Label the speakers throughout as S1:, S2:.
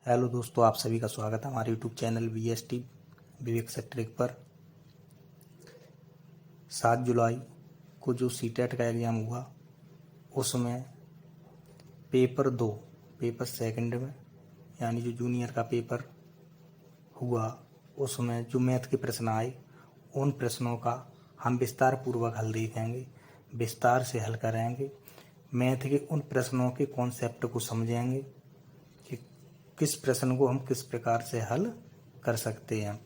S1: Hello दोस्तों, आप सभी का स्वागत है हमारे यूट्यूब चैनल VST विवेक से ट्रिक पर। 7 जुलाई को जो सीटेट का एग्ज़ाम हुआ उसमें पेपर सेकंड में यानी जो जूनियर का पेपर हुआ उसमें जो मैथ के प्रश्न आए उन प्रश्नों का हम विस्तार पूर्वक हल देखेंगे, विस्तार से हल करेंगे। मैथ के उन प्रश्नों के कॉन्सेप्ट को समझेंगे कि किस प्रश्न को हम किस प्रकार से हल कर सकते हैं।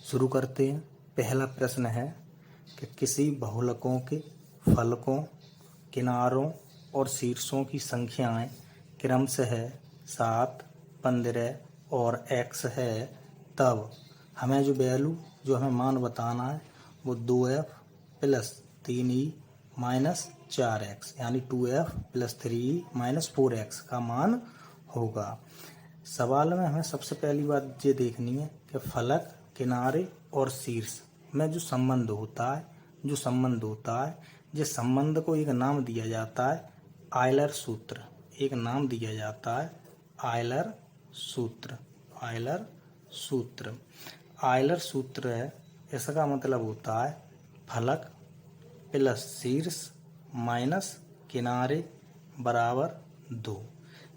S1: शुरू करते हैं। पहला प्रश्न है कि किसी बहुलकों के फलकों, किनारों और शीर्षों की संख्याएं क्रमशः 7, 15 और x है, तब हमें जो हमें मान बताना है वो 2f plus 3e minus 4x यानी 2f plus 3e minus 4x का मान होगा। सवाल में हमें सबसे पहली बात ये देखनी है कि फलक, किनारे और शीर्ष में जो संबंध होता है, जिस संबंध को एक नाम दिया जाता है आयलर सूत्र। एक नाम दिया जाता है आयलर सूत्र। आयलर सूत्र है, इसका मतलब होता है फलक प्लस शीर्ष माइनस किनारे बराबर 2।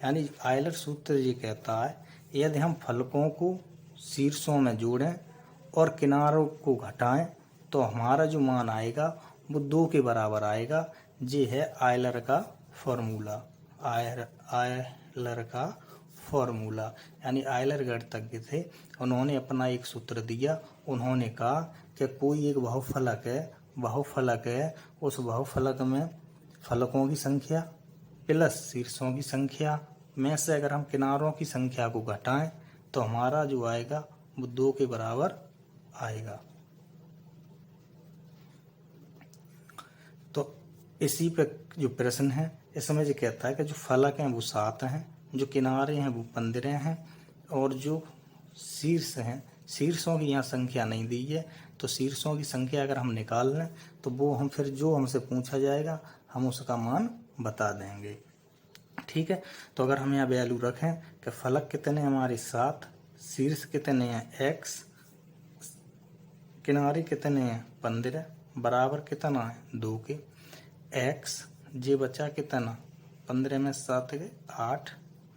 S1: यानी आयलर सूत्र ये कहता है यदि हम फलकों को शीर्षों में जोड़ें और किनारों को घटाएं तो हमारा जो मान आएगा वो 2 के बराबर आएगा। ये है आयलर का फॉर्मूला। यानी आयलर गणितज्ञ थे, उन्होंने अपना एक सूत्र दिया। उन्होंने कहा कि कोई एक बहुफलक है, उस बहुफलक में फलकों की संख्या प्लस शीर्षों की संख्या में से अगर हम किनारों की संख्या को घटाएं तो हमारा जो आएगा वो 2 के बराबर आएगा। तो इसी पे जो प्रश्न है इसमें जो कहता है कि जो फलक हैं वो 7 हैं, जो किनारे हैं वो 15 हैं और जो शीर्ष हैं, शीर्षों की यहाँ संख्या नहीं दी है, तो शीर्षों की संख्या अगर हम निकाल लें तो वो हम फिर जो हमसे पूछा जाएगा हम उसका मान बता देंगे। ठीक है, तो अगर हम यहाँ वैल्यू रखें कि फलक कितने हमारे 7, शीर्ष कितने हैं x, किनारे कितने हैं 15, बराबर कितना है 2 के। x जे बचा कितना 15 में 7 के 8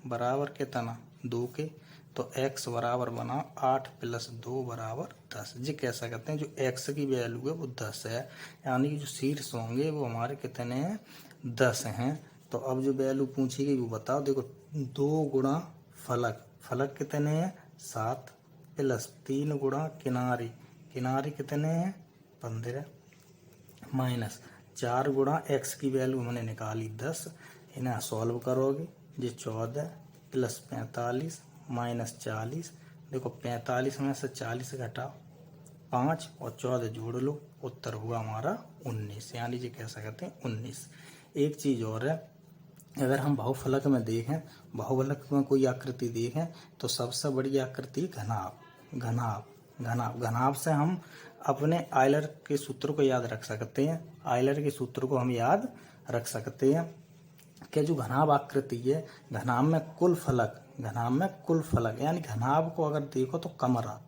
S1: बराबर कितना 2 के। तो x बराबर बना 8 प्लस 2 बराबर 10। जी कह सकते हैं जो x की वैल्यू है वो 10 है, यानी कि जो शीर्ष होंगे वो हमारे कितने हैं 10 हैं। तो अब जो वैल्यू पूछी गई वो बताओ। देखो 2 गुणा फलक कितने हैं 7 प्लस 3 गुणा किनारे कितने हैं 15 माइनस 4 गुणा x की वैल्यू हमने निकाली 10। इन्हें सॉल्व करोगे ये 14 प्लस 45 माइनस 40। देखो 45 में से 40 घटाओ 5 और 14 जोड़ लो, उत्तर हुआ हमारा 19। यानी ये कह सकते हैं 19। एक चीज़ और है, अगर हम बहुफलक में देखें, बहुफलक में कोई आकृति देखें तो सबसे बड़ी आकृति घनाभ से हम अपने आयलर के सूत्र को याद रख सकते हैं। आयलर के सूत्र को हम याद रख सकते हैं कि जो घनाभ आकृति है, घनाभ में कुल फलक यानी घनाभ को अगर देखो तो कमरा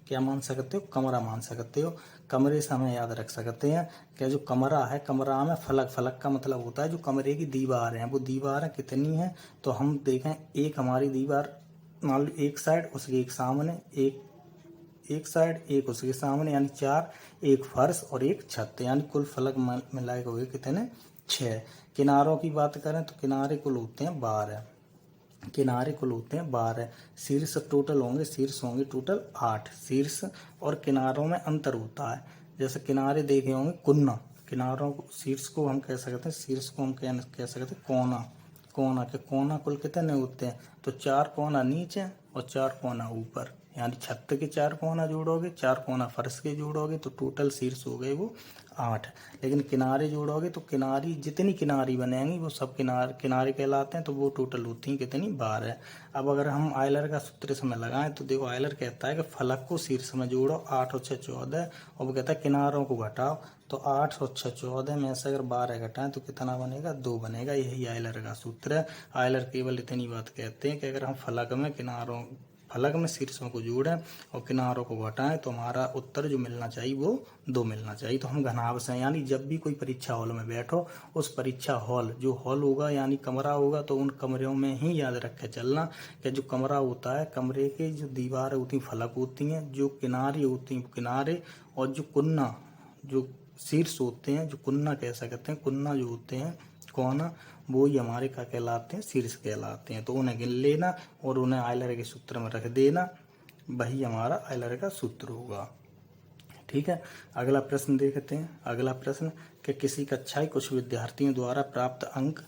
S1: क्या मान सकते हो, कमरा मान सकते हो। कमरे से हमें याद रख सकते हैं कि जो कमरा है, कमरा में फलक का मतलब होता है जो कमरे की दीवार है, वो दीवारें कितनी हैं। तो हम देखें एक हमारी दीवार मान लो एक साइड, उसके एक सामने, एक साइड एक उसके सामने, यानी 4, एक फर्श और एक छत, यानी कुल फलक मिलाए हुए कितने 6। किनारों की बात करें तो किनारे कुल होते हैं 12। शीर्ष होंगे टोटल 8। शीर्ष और किनारों में अंतर होता है। जैसे किनारे देखे होंगे कुन्ना, किनारों को शीर्ष को हम कह सकते हैं, शीर्ष को हम कह सकते हैं कोना के कोना कुल कितने होते हैं। तो 4 कोना नीचे और 4 कोना ऊपर, यानी छत के 4 कोना जोड़ोगे, 4 कोना फर्श के जोड़ोगे तो टोटल शीर्ष हो गए वो 8। लेकिन किनारे जोड़ोगे तो किनारी जितनी किनारी बनेंगी वो सब किनारे कहलाते हैं, तो वो टोटल होती हैं कितनी 12। अब अगर हम आयलर का सूत्र इसमें लगाएं तो देखो आयलर कहता है कि फलक को शीर्ष में जोड़ो, 8 और 6 14, और वो कहता है किनारों को घटाओ, तो 8 और 6 14 में से अगर 12 घटाएं तो कितना बनेगा 2 बनेगा। यही आयलर का सूत्र है। आयलर केवल इतनी बात कहते हैं कि अगर हम फलक में शीर्षों को जोड़ें और किनारों को घटाएं तो हमारा उत्तर जो मिलना चाहिए वो 2 मिलना चाहिए। तो हम घनाभ से, यानी जब भी कोई परीक्षा हॉल में बैठो, उस परीक्षा हॉल जो हॉल होगा यानी कमरा होगा, तो उन कमरों में ही याद रख के चलना कि जो कमरा होता है, कमरे के जो दीवारें होती हैं फलक होती हैं, जो किनारे होती हैं किनारे, और जो कुन्ना जो शीर्ष होते हैं, जो कुन्ना कह सकते हैं, कुन्ना जो होते हैं कोना, वो ही हमारे क्या कहलाते हैं, शीर्ष कहलाते हैं। तो उन्हें गिन लेना और उन्हें आयलर के सूत्र में रख देना, वही हमारा आयलर का सूत्र होगा। ठीक है, अगला प्रश्न देखते हैं। अगला प्रश्न कि किसी कक्षा कुछ विद्यार्थियों द्वारा प्राप्त अंक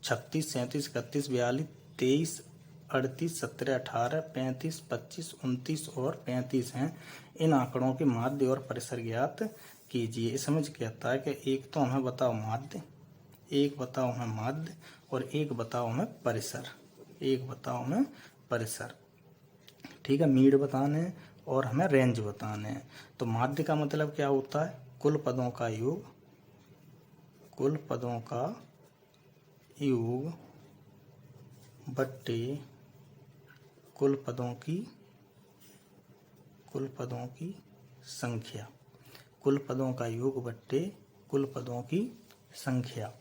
S1: 36, 37, 31, 42, 23, 38, 17, 18, 35, 25, 29 और 35 हैं। इन आंकड़ों के माध्य और परिसर ज्ञात कीजिए। इसमें कहता है कि एक तो हमें बताओ माध्य, एक बताओ हमें माध्य, और एक बताओ हमें परिसर, एक बताओ हमें परिसर। ठीक है, मीड बताने हैं और हमें रेंज बताने हैं। तो माध्य का मतलब क्या होता है, कुल पदों का योग, कुल पदों का योग बट्टे कुल पदों की संख्या, कुल पदों का योग बट्टे कुल पदों की संख्या।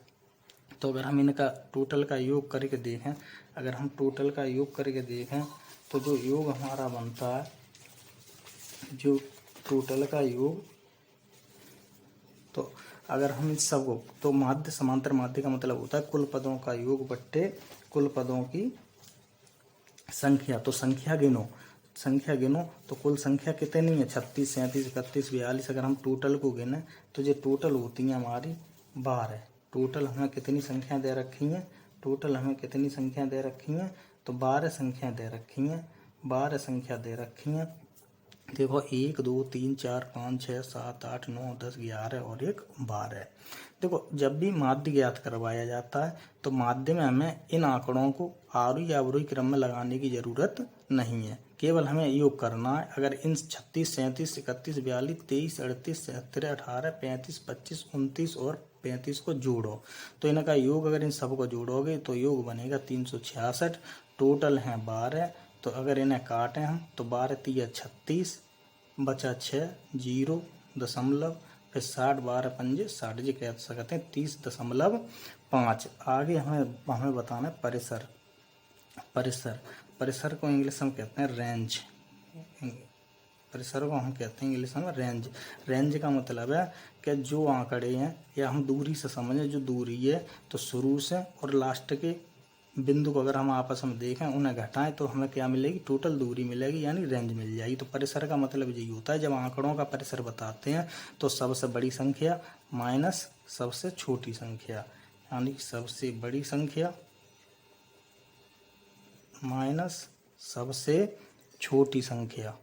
S1: तो अगर हम इनका टोटल का योग करके देखें, अगर हम टोटल का योग करके देखें तो जो योग हमारा बनता है, जो टोटल का योग, तो अगर हम इस सब को, तो माध्य समांतर माध्य का मतलब होता है कुल पदों का योग बट्टे कुल पदों की संख्या। तो संख्या गिनो तो कुल संख्या कितनी है, 36, 37, 31, 42। अगर हम टोटल को गिने तो ये टोटल होती हैं हमारी 12। टोटल हमें कितनी संख्या दे रखी हैं, टोटल हमें कितनी संख्या दे रखी हैं, तो 12 संख्या दे रखी हैं, 12 संख्या दे रखी हैं। देखो 1 2 3 4 5 6 7 8 9 10 11 और 1 12। देखो जब भी माध्य ज्ञात करवाया जाता है तो माध्य में हमें इन आंकड़ों को आरोही या अवरोही क्रम में लगाने की जरूरत नहीं है, केवल हमें योग करना है। अगर इन 36, 37, 31, 42, 23, 38, 17, 18, 35, 25, 29 और 35 को जोड़ो, तो इनका योग अगर इन सबको जोड़ोगे तो योग बनेगा 366। टोटल हैं 12। तो अगर इन्हें काटें हम तो 12 3 36, बचा 6 0 दशमलव, फिर 60, 12 पंजे 60, जी कह सकते हैं 30.5। आगे हमें बताना है परिसर। परिसर को इंग्लिश में कहते हैं रेंज। परिसर को हम कहते हैं इंग्लिश में रेंज। रेंज का मतलब है कि जो आंकड़े हैं, या हम दूरी से समझें, जो दूरी है तो शुरू से और लास्ट के बिंदु को अगर हम आपस में देखें, उन्हें घटाएं तो हमें क्या मिलेगी, टोटल दूरी मिलेगी, यानी रेंज मिल जाएगी। तो परिसर का मतलब यही होता है, जब आंकड़ों का परिसर बताते हैं तो सबसे बड़ी संख्या माइनस सबसे छोटी संख्या, यानी सबसे बड़ी संख्या माइनस सबसे छोटी संख्या,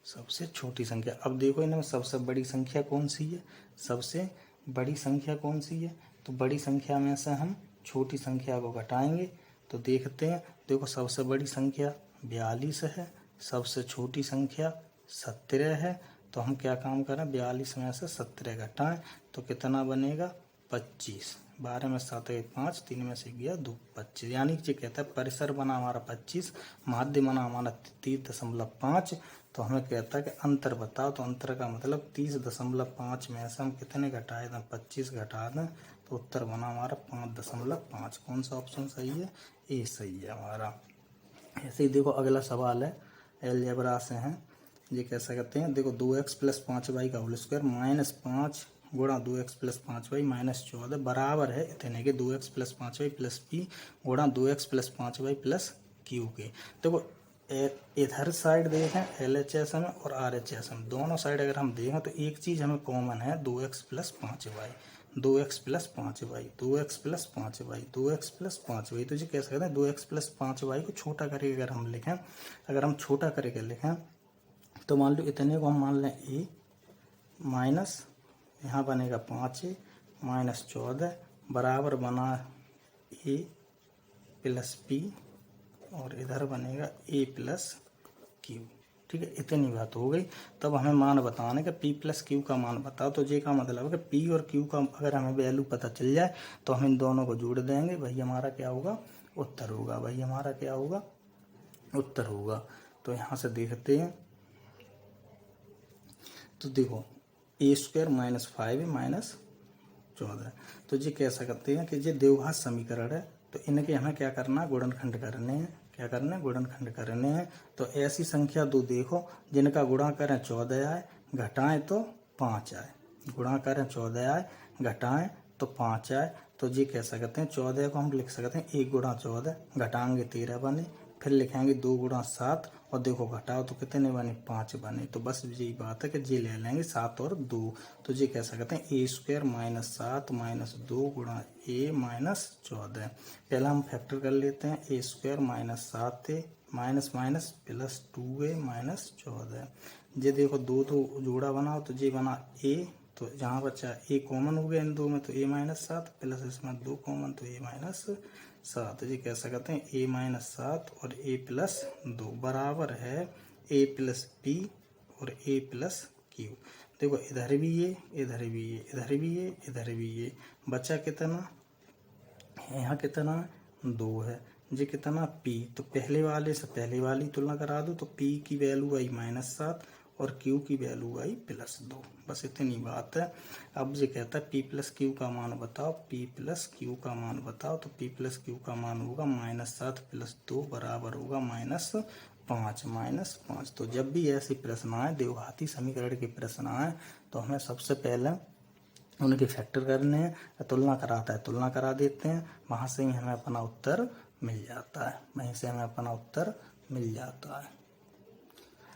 S1: सबसे छोटी संख्या। अब देखो इनमें सबसे बड़ी संख्या कौन सी है, सबसे बड़ी संख्या कौन सी है, तो बड़ी संख्या में से हम छोटी संख्या को घटाएंगे तो देखते हैं। देखो सबसे बड़ी संख्या 42 है, सबसे छोटी संख्या 17 है। तो हम क्या काम करें, 42 में से 17 घटाएं तो कितना बनेगा 25। 12 में 7 1 5, 3 में से गया 2 25, यानी कि कहता है परिसर बना हमारा 25, माध्य बना हमारा 30.5। तो हमें कहता है कि अंतर बताओ, तो अंतर का मतलब 30.5 में से हम कितने घटाए दें, 25 घटा दें, तो उत्तर बना हमारा 5.5। कौन सा ऑप्शन सही है, ए सही है हमारा। ऐसे ही देखो अगला सवाल है, अलजेब्रा से हैं, ये कैसे कहते हैं, देखो 2x + 5y का होल स्क्वायर -5 गुणा 2x + 5y -14 बराबर है इतने के 2x + 5y + p गुणा 2x + 5y + q के। देखो इधर साइड देखें LHS में और RHS में, दोनों साइड अगर हम देखें तो एक चीज़ हमें कॉमन है 2x + 5y। 2x plus 5y, 2x plus 5y, 2x plus 5y। तो ये कह सकते हैं 2x प्लस 5y को छोटा करके अगर हम लिखें, अगर हम छोटा करके लिखें तो मान लो इतने को हम मान लें a माइनस यहाँ बनेगा 5a माइनस 14 बराबर बना a प्लस p और इधर बनेगा a प्लस q। ठीक है, इतनी बात हो गई। तब हमें मान बताना कि p प्लस क्यू का मान बताओ। तो ये का मतलब है कि p और q का अगर हमें वैल्यू पता चल जाए तो हम इन दोनों को जोड़ देंगे, वही हमारा क्या होगा, उत्तर होगा। वही हमारा क्या होगा, उत्तर होगा। तो यहाँ से देखते हैं, तो देखो ए स्क्वायर माइनस 5 माइनस 14। तो ये कह सकते हैं कि ये द्विघात समीकरण है, तो इनके हमें क्या करना, गुणनखंड करने हैं। क्या करना है, गुणनखंड करने हैं। तो ऐसी संख्या दो देखो जिनका गुणा करें 14 आए, घटाएं तो 5 आए। गुणा करें 14 आए, घटाएं तो 5 आए। तो ये कह सकते हैं 14 को हम लिख सकते हैं 1 गुणा 14, घटाएंगे 13 बने, फिर लिखेंगे 2 गुणा 7 और देखो घटाओ तो कितने बने, 5 बने। तो बस यही बात है कि ये ले लेंगे 7 और 2। तो ये कह सकते हैं ए स्क्वायर माइनस 7 माइनस 2 गुणा ए माइनस 14। पहला हम फैक्टर कर लेते हैं, a square minus 7 minus minus plus 2a minus 14। ये देखो दो जोड़ा बनाओ तो ये बना a, तो जहाँ बच्चा a कॉमन हो गया इन दो में, तो a माइनस 7 प्लस इसमें 2 कॉमन तो a माइनस 7। ये कह सकते हैं a माइनस 7 और a प्लस 2 बराबर है a प्लस p और a प्लस q। देखो इधर भी ये, इधर भी ये, इधर भी ये, इधर भी ये, बचा कितना, यहाँ कितना 2 है। ये कितना p, तो पहले वाले से पहले वाली तुलना करा दो, तो p की वैल्यू आई माइनस 7 और q की वैल्यू आई प्लस 2। बस इतनी बात है। अब ये कहता है p प्लस क्यू का मान बताओ, p प्लस क्यू का मान बताओ। तो p प्लस क्यू का मान होगा माइनस 7 प्लस 2 बराबर होगा माइनस 5, माइनस 5। तो जब भी ऐसे प्रश्न आए, द्विघाती समीकरण के प्रश्न आए, तो हमें सबसे पहले उनके फैक्टर करने हैं, तुलना कराता है तुलना करा देते हैं, वहाँ से ही हमें अपना उत्तर मिल जाता है, वहीं से हमें अपना उत्तर मिल जाता है।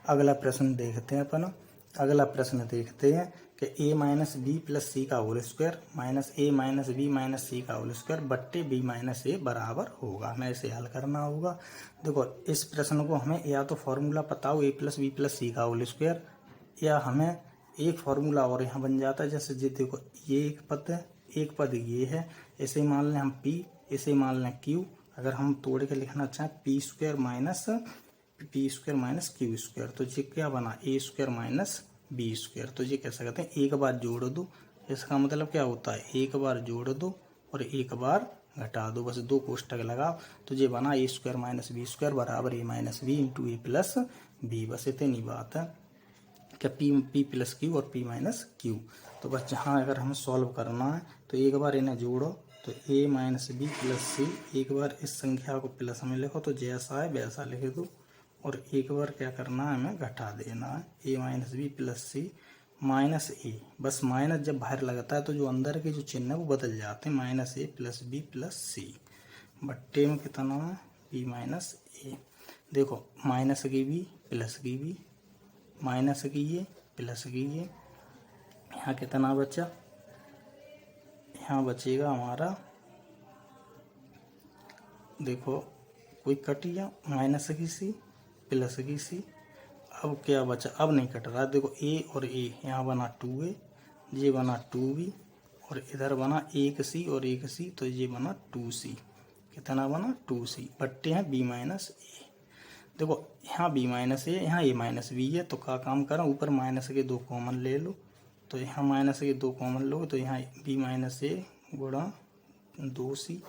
S1: अगला प्रश्न देखते हैं अपन। अगला प्रश्न देखते हैं कि a minus b plus c का whole square minus a minus b minus c का होल स्क्वायर बट्टे b माइनस ए बराबर होगा। हमें इसे हल करना होगा। देखो इस प्रश्न को हमें या तो फॉर्मूला पता हो a plus B plus c का होल स्क्वायर, या हमें एक फार्मूला और यहाँ बन जाता है। जैसे ये देखो ये एक पद है, एक पद ये है, इसे मान लें हम p, इसे मान लें q। अगर हम तोड़ के लिखना चाहें P square minus Q square, तो ये क्या बना ए स्क्वायर माइनस बी स्क्वायर। तो ये कह सकते हैं एक बार जोड़ दो, इसका मतलब क्या होता है, एक बार जोड़ दो और एक बार घटा दो, बस दो कोष्टक लगाओ। तो ये बना ए स्क्वायर माइनस बी स्क्वायर बराबर ए माइनस बी इंटू ए प्लस बी। बस इतनी बात है क्या, पी प्लस क्यू और पी माइनस क्यू। तो बस जहाँ अगर हमें सॉल्व करना है तो एक बार इन्हें जोड़ो, तो ए माइनस बी प्लस सी, एक बार इस संख्या को प्लस में लिखो तो जैसा है वैसा लिख दो, और एक बार क्या करना है, हमें घटा देना है, ए माइनस बी प्लस सी माइनस ए। बस माइनस जब बाहर लगता है तो जो अंदर के जो चिन्ह है वो बदल जाते हैं, माइनस ए प्लस बी प्लस सी बट्टे में कितना है बी माइनस ए। देखो माइनस की बी प्लस की बी, माइनस की ये प्लस की ये, यहाँ कितना बचा, यहाँ बचेगा हमारा, देखो कोई कट गया, माइनस की सी प्लस की सी। अब क्या बचा, अब नहीं कट रहा। देखो ए और ए, यहाँ बना 2a, ये बना 2b, और इधर बना एक सी और एक सी, तो ये बना 2c। कितना बना 2c बट्टे हैं b माइनस ए। देखो यहाँ b माइनस ए, यहाँ a माइनस बी है, तो क्या काम करें, ऊपर माइनस के 2 कॉमन ले लो, तो यहाँ माइनस के 2 कॉमन लो, तो यहाँ b माइनस ए गुणा 2c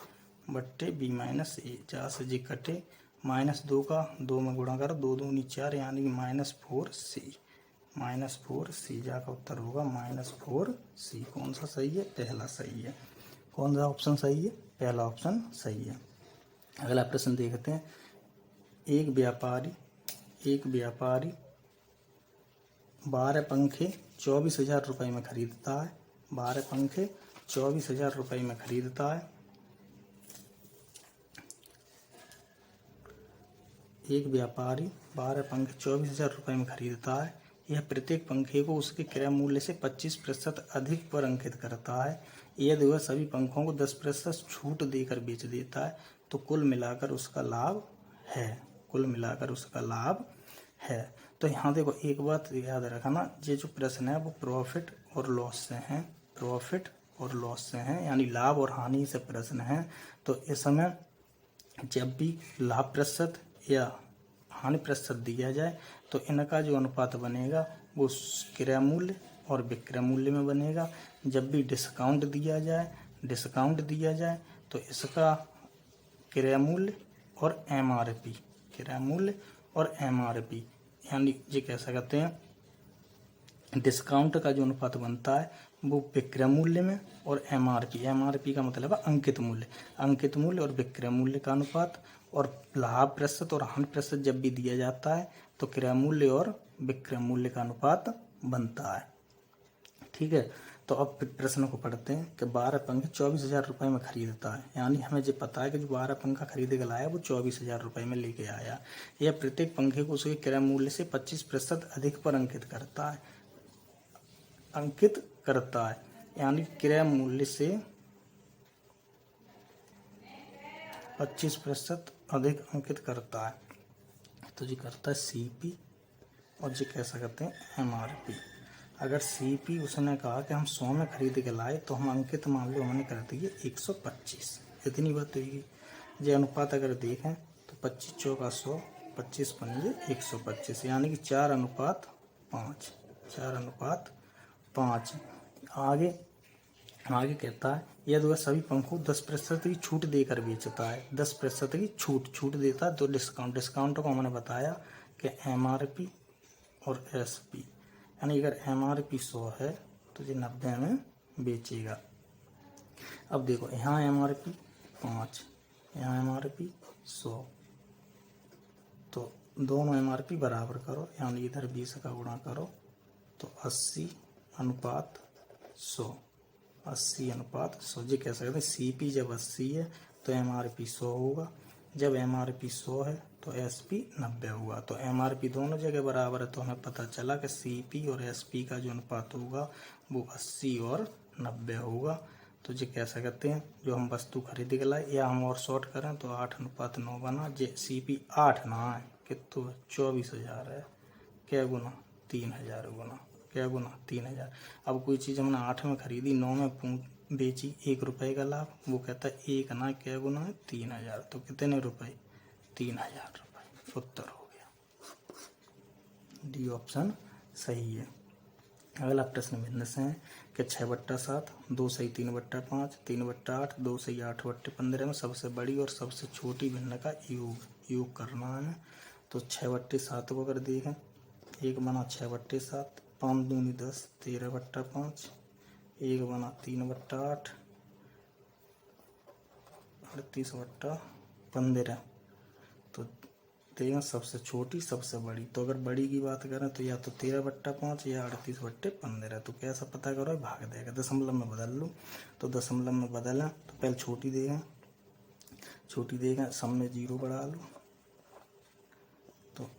S1: बट्टे b माइनस ए। जहाँ से जी कटे, माइनस 2 का 2 में गुणा करो, 2 दूनी 4, यानी कि माइनस 4c, माइनस 4c। जाकर उत्तर होगा माइनस 4c। कौन सा सही है, पहला सही है। कौन सा ऑप्शन सही है, पहला ऑप्शन सही है। अगला प्रश्न देखते हैं। एक व्यापारी 12 पंखे 24,000 रुपये में खरीदता है। 12 पंखे 24,000 रुपये में खरीदता है। एक व्यापारी 12 पंखे 24,000 रुपये में खरीदता है। यह प्रत्येक पंखे को उसके क्रय मूल्य से 25% अधिक पर अंकित करता है। यदि वह सभी पंखों को 10% छूट देकर बेच देता है तो कुल मिलाकर उसका लाभ है। कुल मिलाकर उसका लाभ है। तो यहाँ देखो एक बात याद रखना, ये जो प्रश्न है वो प्रॉफिट और लॉस से हैं, प्रॉफिट और लॉस से हैं, यानी लाभ और हानि से प्रश्न है। तो इस समय जब भी लाभ प्रतिशत या हानि प्रतिशत दिया जाए तो इनका जो अनुपात बनेगा वो क्रय मूल्य और विक्रय मूल्य में बनेगा। जब भी डिस्काउंट दिया जाए तो इसका क्रय मूल्य और एमआरपी, क्रय मूल्य और एमआरपी, यानी ये कह सकते हैं डिस्काउंट का जो अनुपात बनता है वो विक्रय मूल्य में, और एमआरपी का मतलब है अंकित मूल्य और विक्रय मूल्य का अनुपात। और लाभ प्रतिशत और हानि प्रतिशत जब भी दिया जाता है तो क्रय मूल्य और विक्रय मूल्य का अनुपात बनता है। ठीक है, तो अब प्रश्न को पढ़ते हैं कि 12 पंखे 24,000 रुपये में खरीदता है, यानी हमें जो पता है कि जो 12 पंखा खरीद के लाया वो 24,000 रुपये में लेके आया। यह प्रत्येक पंखे को उसके क्रय मूल्य से 25% अधिक पर अंकित करता है, यानी क्रय मूल्य से 25% अधिक अंकित करता है। तो जी करता है सीपी और जी कह सकते हैं एमआरपी। अगर सीपी उसने कहा कि हम 100 में खरीद के लाए तो हम अंकित मान लो हमने कर दिए 125, इतनी बात होगी। ये अनुपात अगर देखें तो 25 चौका 100, 25 पंजे 125, यानी कि 4:5, 4:5। आगे कहता है यदि वह सभी पंखों 10% की छूट देकर बेचता है, 10% की छूट देता है तो डिस्काउंट को हमने बताया कि एमआरपी और एसपी, यानी अगर एमआरपी 100 है तो ये 90 में बेचेगा। अब देखो यहाँ एमआरपी 5, यहाँ एमआरपी 100, तो दोनों एमआरपी बराबर करो, यानी इधर 20 का गुणा करो तो 80:100, 80:100। जी कह सकते हैं सीपी जब 80 है तो एमआरपी 100 होगा, जब एमआरपी 100 है तो एसपी 90 होगा। तो एमआरपी दोनों जगह बराबर है, तो हमें पता चला कि सीपी और एसपी का जो अनुपात होगा वो 80 और 90 होगा। तो जी कह सकते हैं जो हम वस्तु खरीद के लाए, या हम और शॉर्ट करें तो 8:9 बना। जे सीपी 8 ना है कितना 24,000 है, क्या गुना 3,000 गुना, क्या गुना 3,000। अब कोई चीज़ हमने 8 में खरीदी, 9 में बेची, 1 रुपये का लाभ, वो कहता है 1 ना क्या गुना है 3,000, तो कितने रुपए 3,000 रुपये। उत्तर हो गया डी ऑप्शन सही है। अगला प्रश्न भिन्न से है कि 6/7, 2 सही 3/5, 3/8, 2 सही 8/15 में सबसे बड़ी और सबसे छोटी भिन्न का योग करना है। तो 6/7 को अगर देखें, 1 बना 6/7, 5 दूनी 10, 13/5, 1 बना 3/8, 38/15। तो देखें सबसे छोटी सबसे बड़ी, तो अगर बड़ी की बात करें तो या तो 13/5 या 38/15। तो कैसा पता करो, भाग देगा, दशमलव में बदल लो। तो दशमलव में बदलें तो पहले छोटी देगा, सम में 0 बढ़ा लो, तो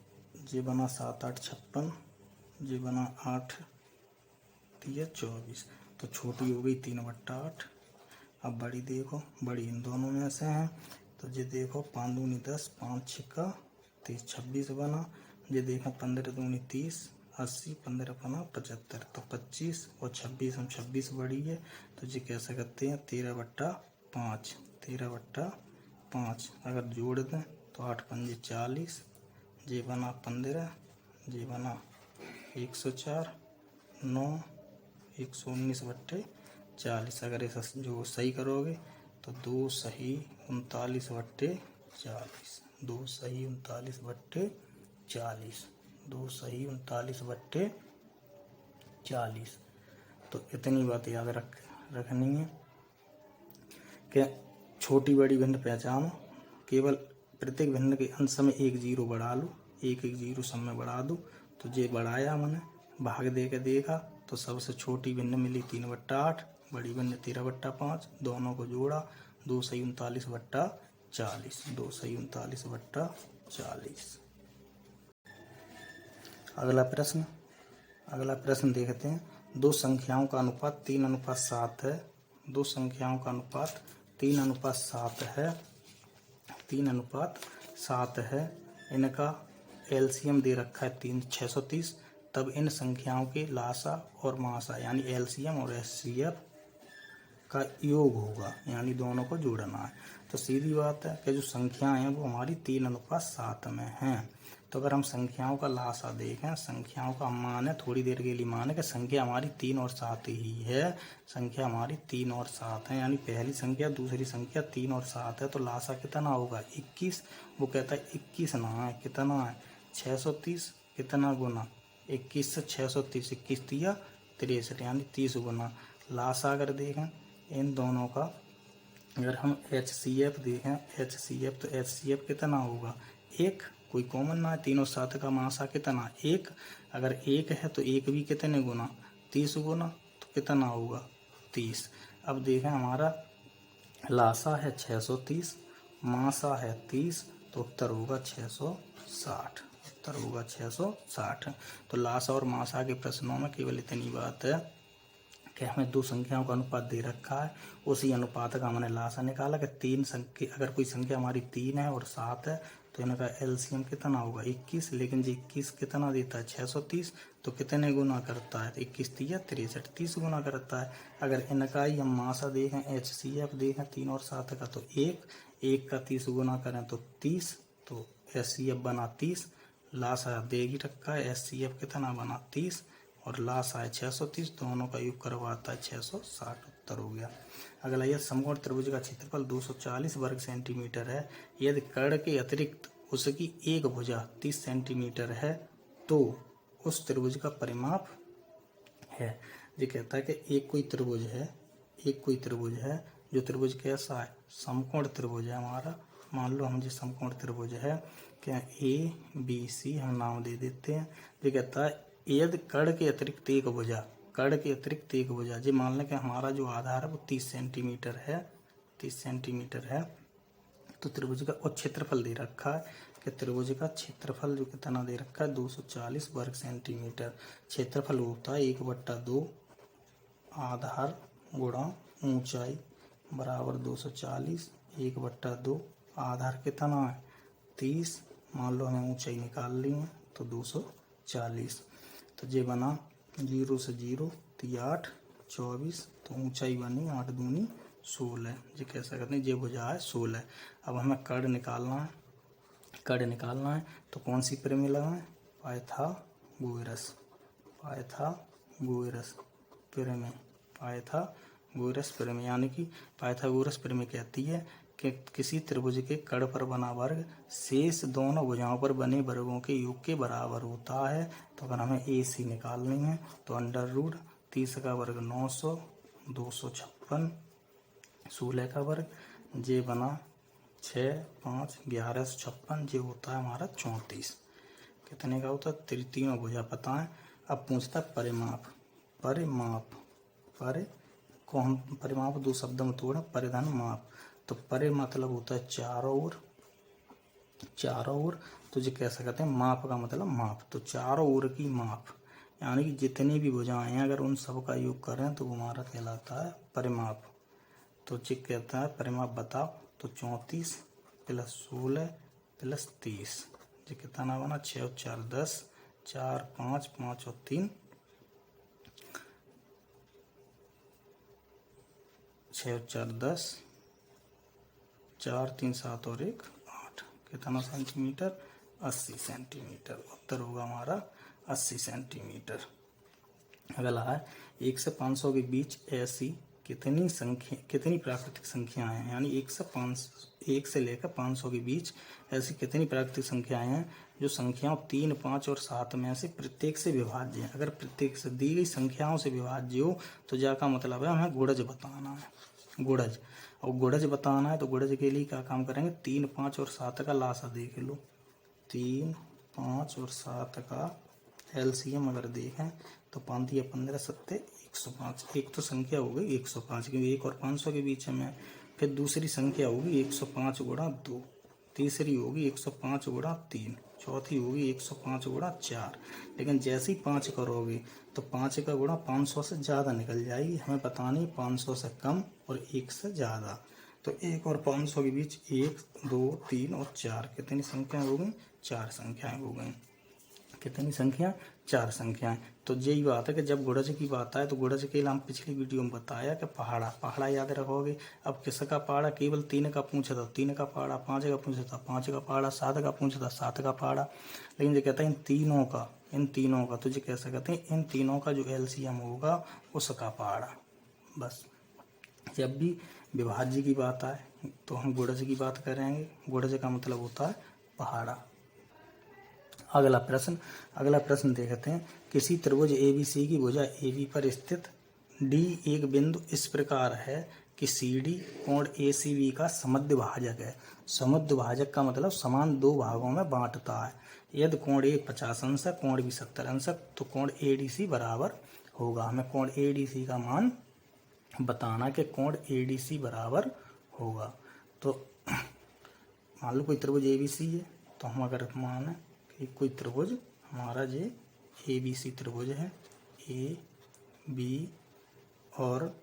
S1: ये बना 7 8 56, ये बना 8 3 24, तो छोटी हो गई 3/8। अब बड़ी देखो, बड़ी इन दोनों में से है, तो ये देखो 5 दूनी 10, 5 6 30, 26 बना। ये देखो 15 दूनी 30, 80, 15 बना 75, तो 25 और 26 हम 26 बड़ी है, तो ये कह सकते हैं 13/5, 13/5। अगर जोड़ दें तो 8 पंजे 40, ये बना 15, ये बना 104, 9 119/40। अगर ऐसा जो सही करोगे तो 2 सही 39/40, 2 सही 39/40, 2 सही 39/40। तो इतनी बात याद रखनी है कि छोटी बड़ी भिन्न पहचानो, केवल प्रत्येक भिन्न के अंश में 1 0 बढ़ा लो, 1 1 0 सब में बढ़ा दो। तो ये बढ़ाया मैंने, भाग दे के देखा तो सबसे छोटी भिन्न मिली 3/8, बड़ी भिन्न 13/5, दोनों को जोड़ा 2 सही 39/40, 2 सही 39/40। अगला प्रश्न अगला प्रश्न देखते हैं। दो संख्याओं का अनुपात 3:7 है। दो संख्याओं का अनुपात 3:7 है। 3:7 है। इनका एलसीएम दे रखा है 630। तब इन संख्याओं के लासा और मासा यानी एलसीएम और एचसीएफ का योग होगा, यानी दोनों को जोड़ना है। तो सीधी बात है कि जो संख्याएं हैं वो हमारी 3:7 में हैं। तो अगर हम संख्याओं का लासा देखें, संख्याओं का मान है, थोड़ी देर के लिए मान है कि संख्या हमारी 3 और 7 ही है। संख्या हमारी 3 और 7 है, यानी पहली संख्या दूसरी संख्या 3 और 7 है। तो लासा कितना होगा 21। वो कहता है 21 ना है, कितना है 630। कितना गुना 21 से 630, 21 तिया 63, यानी 30 गुना। लासा अगर देखें इन दोनों का, अगर हम HCF देखें, HCF तो HCF कितना होगा 1। कोई कॉमन ना है, 3 और 7 का मासा कितना 1। अगर 1 है तो 1 भी कितने गुना 30 गुना, तो कितना होगा 30। अब देखें हमारा लासा है 630, मासा है 30, तो उत्तर होगा 660। उत्तर होगा 660। तो लासा और मासा के प्रश्नों में केवल इतनी बात है कि हमें दो संख्याओं का अनुपात दे रखा है, उसी अनुपात का हमने लासा निकाला कि तीन संख्या, अगर कोई संख्या हमारी 3 है और 7 है तो इनका एलसीएम कितना होगा 21। लेकिन जी 21 कितना देता है 630, तो कितने गुना करता है 21 तिया 63, 30 गुना करता है। अगर इनका ही हम मासा देखें, HCF देखें 3 और 7 का, तो 1 का 30 गुना करें तो 30, तो HCF बना 30। लासा दे ही रखा है, HCF कितना बना 30 और लासा है 630, दोनों का योग करवाता है 660। उत्तर हो गया। अगला यह समकोण त्रिभुज का क्षेत्रफल 240 वर्ग सेंटीमीटर है। यदि कर्ण के अतिरिक्त उसकी एक भुजा 30 सेंटीमीटर है तो उस त्रिभुज का परिमाप है। ये कहता है कि एक कोई त्रिभुज है, जो त्रिभुज कैसा है समकोण त्रिभुज है हमारा। मान लो हम जो समकोण त्रिभुज है क्या ABC हम नाम दे देते हैं। ये कहता है यदि कर्ण के अतिरिक्त एक भुजा, जी मान लें कि हमारा जो आधार है वो 30 सेंटीमीटर है, 30 सेंटीमीटर है। तो त्रिभुज का और क्षेत्रफल दे रखा है कि त्रिभुज का क्षेत्रफल जो कितना दे रखा है 240 वर्ग सेंटीमीटर। क्षेत्रफल होता है 1/2 आधार गुणा ऊंचाई बराबर 240। 1/2 आधार कितना है 30। मान लो हमें ऊंचाई निकाल ली है तो 240। तो ये बना 0 से 0 3 8 24, तो ऊंचाई बनी 8 दूनी 16। ये कैसा करते हैं, ये भुजा है 16। अब हमें कर्ण निकालना है, तो कौन सी प्रमेय लगाएं पाइथागोरस प्रमेय, यानी कि पाइथागोरस प्रमेय कहती है कि किसी त्रिभुज के कर्ण पर बना वर्ग शेष दोनों भुजाओं पर बने वर्गों के योग के बराबर होता है। तो अगर हमें AC निकालनी है तो √ 30 का वर्ग 900, 256, 16 का वर्ग, जे बना 6 5 1156, जे होता है हमारा 34। कितने का होता है तीनों भुजा पता है। अब पूछता परिमाप को हम परिमाप दो शब्द में तोड़े, परिधन माप। तो परे मतलब होता है चारों ओर, तो ये कैसे कहते हैं माप का मतलब माप। तो चारों ओर की माप, यानी कि जितनी भी भुजाएं हैं अगर उन सब का योग करें तो वो हमारा कहलाता है परिमाप। तो ये कहता है परिमाप बताओ, तो 34 + 16 + 30, ये कितना बना 6 और 4 10, 4 5 5 और 3 6 और 4 10, 4 3 7 और 1 8, कितना सेंटीमीटर 80 सेंटीमीटर। उत्तर होगा हमारा 80 सेंटीमीटर। अगला है 1 से 500 के बीच ऐसी कितनी प्राकृतिक संख्याएं हैं, यानी 1 से लेकर 500 के बीच ऐसी कितनी प्राकृतिक संख्याएं हैं जो संख्याओं 3 5 और 7 में से प्रत्येक से विभाज्य है। अगर प्रत्येक से दी गई संख्याओं से विभाज्य हो तो जा का मतलब है हमें गुणज बताना है, गुणज। और गुणज बताना है तो गुणज के लिए क्या काम करेंगे 3 5 और 7 का लासा देख लो। 3 5 और 7 का एलसीएम अगर देखें तो 5 या 15 7 105। एक तो संख्या हो गई 105 क्योंकि 1 और 500 के बीच में, फिर दूसरी संख्या होगी 105 × 2, तीसरी होगी 105 गुणा 3, चौथी होगी 105 गुणा 4। लेकिन जैसे ही 5 करोगे तो 5 का गुणा 500 से ज़्यादा निकल जाएगी। हमें पता नहीं 500 से कम और 1 से ज़्यादा। तो 1 और 500 के बीच 1, 2, 3 और 4 कितनी संख्याएं हो गई? 4 संख्याएं हो गई। कितनी संख्या? 4 संख्याएं। तो यही बात है कि जब गुणज की बात आए तो गुणज के लिए हम पिछली वीडियो में बताया कि पहाड़ा याद रखोगे। अब किसका पहाड़ा? केवल 3 का पूछा था 3 का पहाड़ा, 5 का पूछा था 5 का पहाड़ा, 7 का पूछा था 7 का पहाड़ा। लेकिन जो कहता है इन तीनों का तो जो कैसे कहते हैं, इन तीनों का जो एलसीएम होगा उसका पहाड़ा। बस जब भी विभाज्य की बात आए तो हम गुणज की बात करेंगे। गुणज का मतलब होता है पहाड़ा। अगला प्रश्न देखते हैं। किसी त्रिभुज ABC की भुजा AB पर स्थित D एक बिंदु इस प्रकार है कि CD कोण ACB का समद्विभाजक है। समद्विभाजक का मतलब समान दो भागों में बांटता है। यदि कोण A 50 अंश है, कोण B 70 अंश है, तो कोण ADC बराबर होगा। हमें कोण ADC का मान बताना कि कोण ADC बराबर होगा। तो मान लो कोई त्रिभुज ABC है, तो हम अगर माने कि कोई त्रिभुज हमारा ये ABC त्रिभुज है, A, B और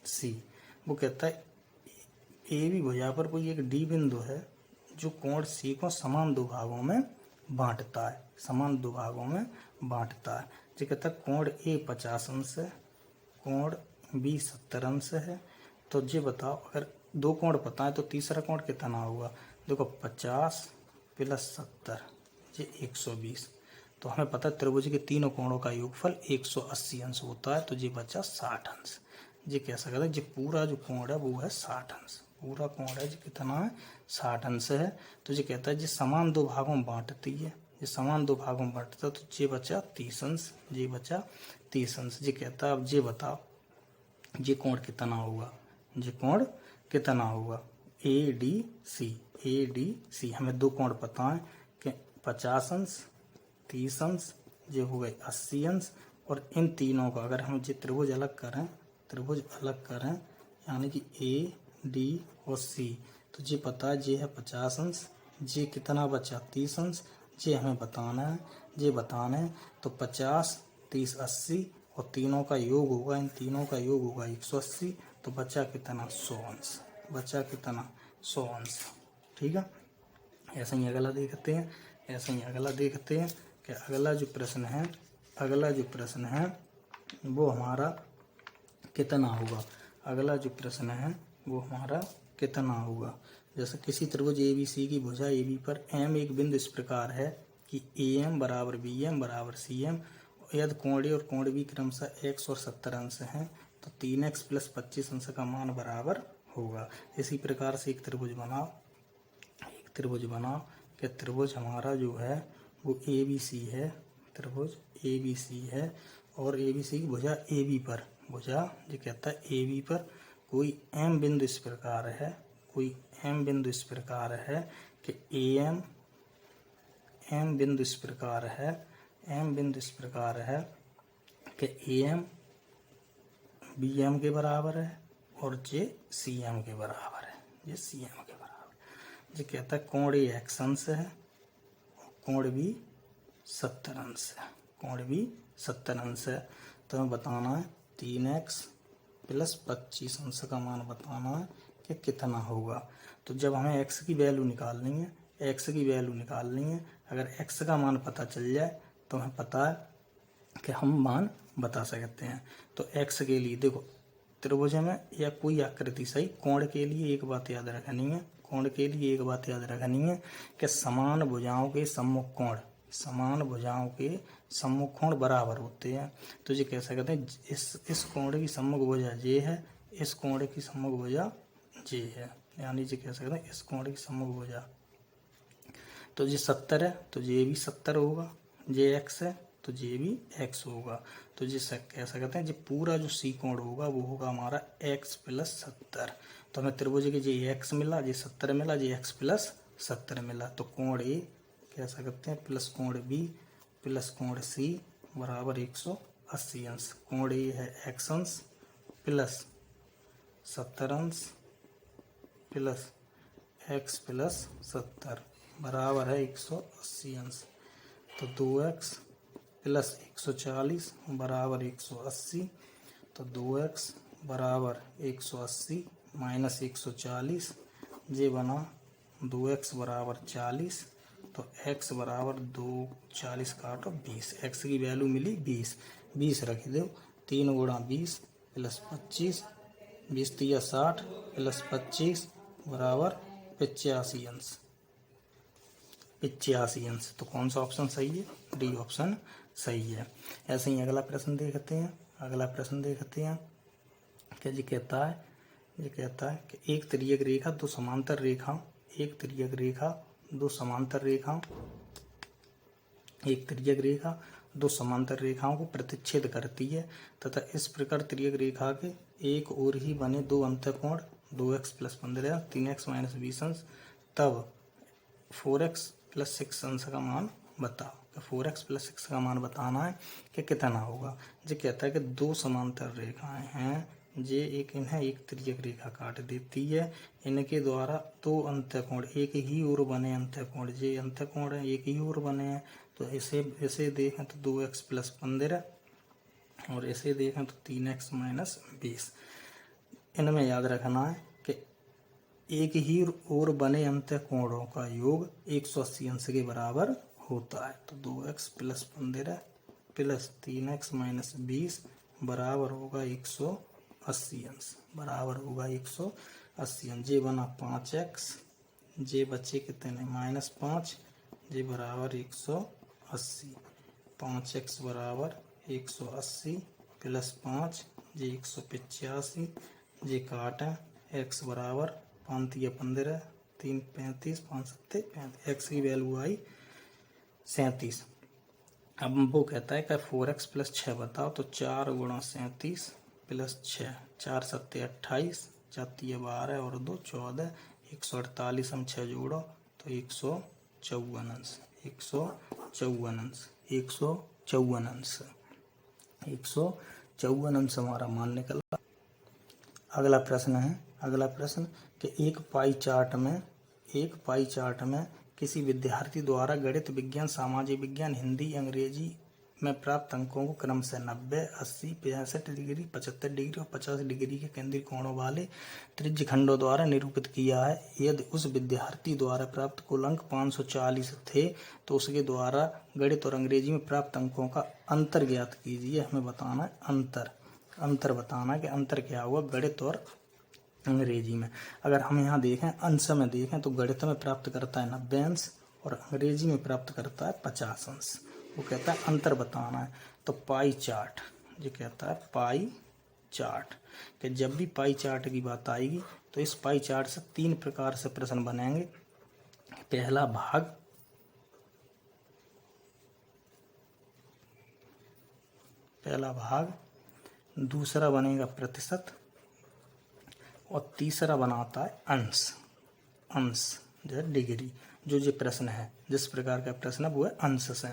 S1: C। वो कहता है AB भुजा पर कोई एक D बिंदु है जो कोण C को समान दो भागों में बांटता है। जो कहता है कोण A 50 अंश है, कोण B 70 अंश है। तो ये बताओ, अगर दो कोण पता है तो तीसरा कोण कितना होगा? देखो 50 प्लस 70 ये 120। तो हमें पता है त्रिभुज के तीनों कोणों का योगफल 180 अंश होता है। तो ये बचा 60 अंश। ये कह सकते हैं ये पूरा जो कोण है वो है 60 अंश। पूरा कोण है जो कितना है? 60 अंश है। तो ये कहता है ये समान दो भागों में बांटती है। ये समान दो भागों में बांटता है तो ये बचा 30 अंश। ये बचा 30 अंश। ये कहता है अब ये बताओ ये कोण कितना होगा? ये कोण कितना होगा? ADC हमें दो कोण पता है कि 50 अंश 30 अंश, ये हो गए 80 अंश। और इन तीनों का अगर हम ये त्रिभुज अलग करें यानी कि AD और C, तो ये पता है ये है 50 अंश, ये कितना बचा? 30 अंश। ये हमें बताना है। तो 50, 30, 80 और तीनों का योग होगा, इन तीनों का योग होगा 180। तो बचा कितना? 100 अंश। बचा कितना? 100 अंश। ठीक है। ऐसा ही अगला देखते हैं कि अगला जो प्रश्न है वो हमारा कितना होगा? कितना होगा? जैसे किसी त्रिभुज ABC की भुजा AB पर M एक बिंदु इस प्रकार है कि AM बराबर BM बराबर CM। यदि कोण A और कोण B क्रमशः x और 70 अंश हैं तो 3x प्लस 25 अंश का मान बराबर होगा। इसी प्रकार से एक त्रिभुज बनाओ कि त्रिभुज हमारा जो है वो ABC है। त्रिभुज ABC है और ABC की भुजा AB पर जो कहता है AB पर कोई M बिंदु इस प्रकार है कि M बिंदु इस प्रकार है कि AM BM के बराबर है और ये CM के बराबर है। ये कहता है कोण A x अंश है, कोण B 70 अंश है। तो हमें बताना है 3x प्लस 25 अंश का मान बताना है कि कितना होगा। तो जब हमें x की वैल्यू निकालनी है, अगर x का मान पता चल जाए तो हमें पता है कि हम मान बता सकते हैं। तो x के लिए देखो त्रिभुज में या कोई आकृति सही, कोण के लिए एक बात याद रखनी है कि समान भुजाओं के सम्मुख कोण बराबर होते हैं। तो ये कह सकते हैं इस कोण की सम्मुख भुजा ये है, इस कोण की सम्मुख भुजा ये है। यानी ये कह सकते हैं इस कोण की सम्मुख भुजा, तो ये 70 है तो ये भी 70 होगा। ये x है तो ये भी x होगा। तो ये कह सकते हैं ये पूरा जो C कोण होगा वो होगा हमारा x प्लस 70। तो हमें त्रिभुज के ये x मिला, ये 70 मिला, ये x प्लस 70 मिला। तो कोण A कह सकते हैं प्लस कोण B प्लस कोण C बराबर 180 अंश। कोण A है x अंश प्लस 70 अंश प्लस x प्लस 70 बराबर है 180 अंश। तो 2x प्लस 140 बराबर 180। तो 2x बराबर 180 माइनस 140 ये बना 2x बराबर 40। तो x बराबर 2 40 काटो 20, x की वैल्यू मिली 20 रख दो। 3 गुणा 20 प्लस 25, 20 तिया 60 प्लस 25 बराबर 85 अंश। 85 अंश। तो कौन सा ऑप्शन सही है? डी ऑप्शन सही है। ऐसे ही अगला प्रश्न देखते हैं। अगला प्रश्न देखते हैं क्या जी कहता है। ये कहता है कि एक तिर्यक रेखा दो समांतर रेखाओं एक तिर्यक रेखा दो समांतर रेखाओं एक तिर्यक रेखा दो समांतर रेखाओं को प्रतिच्छेद करती है तथा इस प्रकार तिर्यक रेखा के एक ओर ही बने दो अंतःकोण 2x प्लस 15 3x माइनस 20 अंश तब 4x प्लस 6 अंश का मान बताओ। 4x प्लस 6 का मान बताना है कि कितना होगा। जो कहता है कि दो समांतर रेखाएं हैं जे एक इन्हें एक तिर्यक रेखा काट देती है। इनके द्वारा दो अंतःकोण एक ही ओर बने अंतःकोण जे अंतःकोण है एक ही ओर बने हैं। तो इसे देखें तो 2x प्लस 15 और इसे देखें तो 3x माइनस 20। इनमें याद रखना है कि एक ही ओर बने अंतःकोणों का योग 180 अंश के बराबर होता है। तो 2x plus 15 plus 3x minus 20 बराबर होगा 180 अंश बराबर होगा 180 अंश। जे बना 5x जे बचे कितने माइनस 5 जे बराबर 180। 5x बराबर 180 प्लस 5 जे 185 जे काटा x बराबर 5 तिया 15 3 35 5 सत्ते 35 x की वैल्यू आई 37। अब वो कहता है कि 4x प्लस 6 बताओ। तो 4 गुणा 37 प्लस 6 4 सत्ते 28 4 तिया 12 और 2 14 148 हम 6 जोड़ो तो 154 अंश 154 अंश 154 अंश 154 अंश हमारा मान निकला। अगला प्रश्न है। अगला प्रश्न कि एक पाई चार्ट में किसी विद्यार्थी द्वारा गणित विज्ञान सामाजिक विज्ञान हिंदी अंग्रेजी में प्राप्त अंकों को क्रमशः 90 80 65 डिग्री 75 डिग्री और 50 डिग्री के केंद्रीय कोणों वाले त्रिज्य खंडों द्वारा निरूपित किया है। यदि उस विद्यार्थी द्वारा प्राप्त कुल अंक 540 थे तो उसके द्वारा गणित और अंग्रेजी में प्राप्त अंकों का अंतर ज्ञात कीजिए। हमें बताना है अंतर बताना है कि अंतर क्या हुआ गणित और अंग्रेजी में। अगर हम यहाँ देखें अंश में देखें तो गणित में प्राप्त करता है 90 अंश और अंग्रेजी में प्राप्त करता है 50 अंश। वो कहता है अंतर बताना है। तो पाई चार्ट ये कहता है पाई चार्ट कि जब भी पाई चार्ट की बात आएगी तो इस पाई चार्ट से 3 प्रकार से प्रश्न बनेंगे। पहला भाग दूसरा बनेगा प्रतिशत और तीसरा बनाता है अंश जो है डिग्री। जो प्रश्न है जिस प्रकार का प्रश्न है वो है अंश से।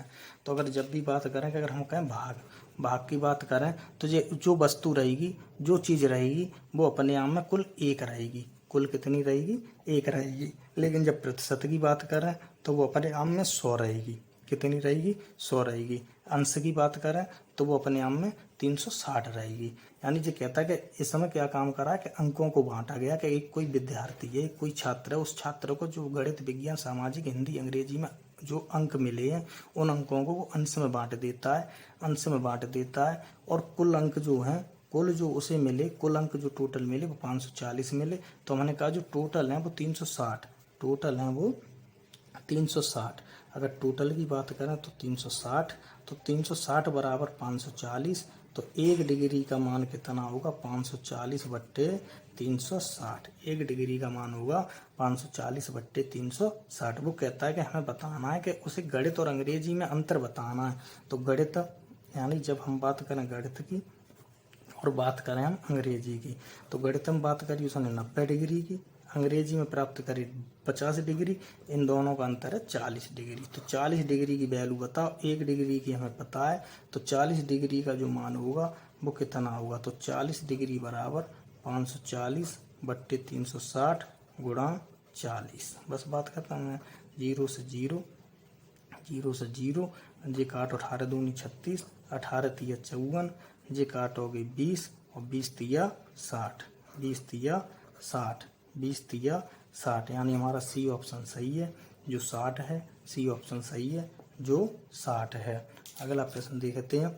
S1: तो अगर जब भी बात करें कि अगर हम कहें भाग की बात करें तो ये जो वस्तु रहेगी जो चीज़ रहेगी वो अपने आप में कुल एक रहेगी। कुल कितनी रहेगी? एक रहेगी। लेकिन जब प्रतिशत की बात करें तो वो अपने आप में 100 रहेगी। कितनी रहेगी? 100 रहेगी। अंश की बात करें तो वो अपने आप में 360 रहेगी। यानी जो कहता है कि इस समय क्या काम करा है कि अंकों को बांटा गया कि एक कोई विद्यार्थी है कोई छात्र है उस छात्र को जो गणित विज्ञान सामाजिक हिंदी अंग्रेजी में जो अंक मिले हैं उन अंकों को वो अंश में बांट देता है और कुल अंक जो हैं कुल जो उसे मिले कुल अंक जो टोटल मिले वो 540 मिले। तो हमने कहा जो टोटल है वो 360 टोटल है वो 360। अगर टोटल की बात करें तो 360 तो 360 बराबर 540। तो 1 डिग्री का मान कितना होगा? 540 बट्टे 360। 1 डिग्री का मान होगा 540 बट्टे 360। वो कहता है कि हमें बताना है कि उसे गणित और अंग्रेजी में अंतर बताना है। तो गणित यानी जब हम बात करें गणित की और बात करें हम अंग्रेजी की तो गणित में बात करी उसने 90 डिग्री की अंग्रेजी में प्राप्त करी 50 डिग्री। इन दोनों का अंतर है 40 डिग्री। तो 40 डिग्री की वैल्यू बताओ। 1 डिग्री की हमें पता है तो 40 डिग्री का जो मान होगा वो कितना होगा? तो 40 डिग्री बराबर 540 बट्टे 360 गुणा 40। बस बात खत्म है। 0 से 0, 0 से 0, जे काटो 18 दूनी 36, 18 तिया 54, जे काटोगे 20 और 20 तिया 60, 20 तिया 60, 20 तिया 60, यानी हमारा सी ऑप्शन सही है, जो 60 है। सी ऑप्शन सही है, जो 60 है। अगला प्रश्न देखते हैं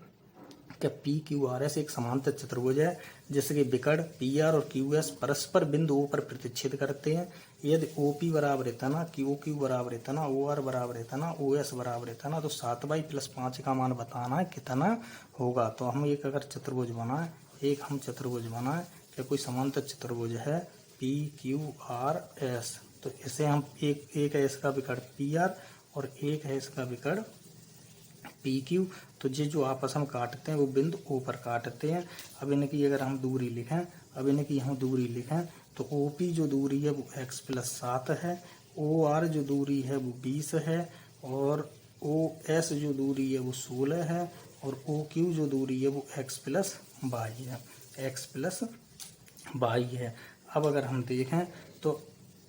S1: कि पी क्यू आर एस एक समांतर चतुर्भुज है जिसके विकर्ण पी आर और क्यू एस परस्पर बिंदु ओ पर प्रतिच्छेद करते हैं। यदि ओ पी बराबर इतना, क्यू क्यू बराबर इतना, ओ आर बराबर इतना, ओ एस बराबर इतना, तो 7/+5 का मान बताना है कितना होगा। तो हम एक अगर चतुर्भुज बनाए, एक हम चतुर्भुज बनाए कि कोई समांतर चतुर्भुज है पी क्यू आर एस, तो इसे हम एक है इसका विकर्ण पी आर और एक है इसका विकर्ण पी क्यू, तो ये जो आपस में काटते हैं वो बिंदु ओ पर काटते हैं। अब इनकी अगर हम दूरी लिखें, अब इनकी हम दूरी लिखें तो ओ पी जो दूरी है वो x+7 है, ओ आर जो दूरी है वो 20 है, और ओ एस जो दूरी है वो 16 है, और ओ क्यू जो दूरी है वो x+22 है, x+22 है। अब अगर हम देखें तो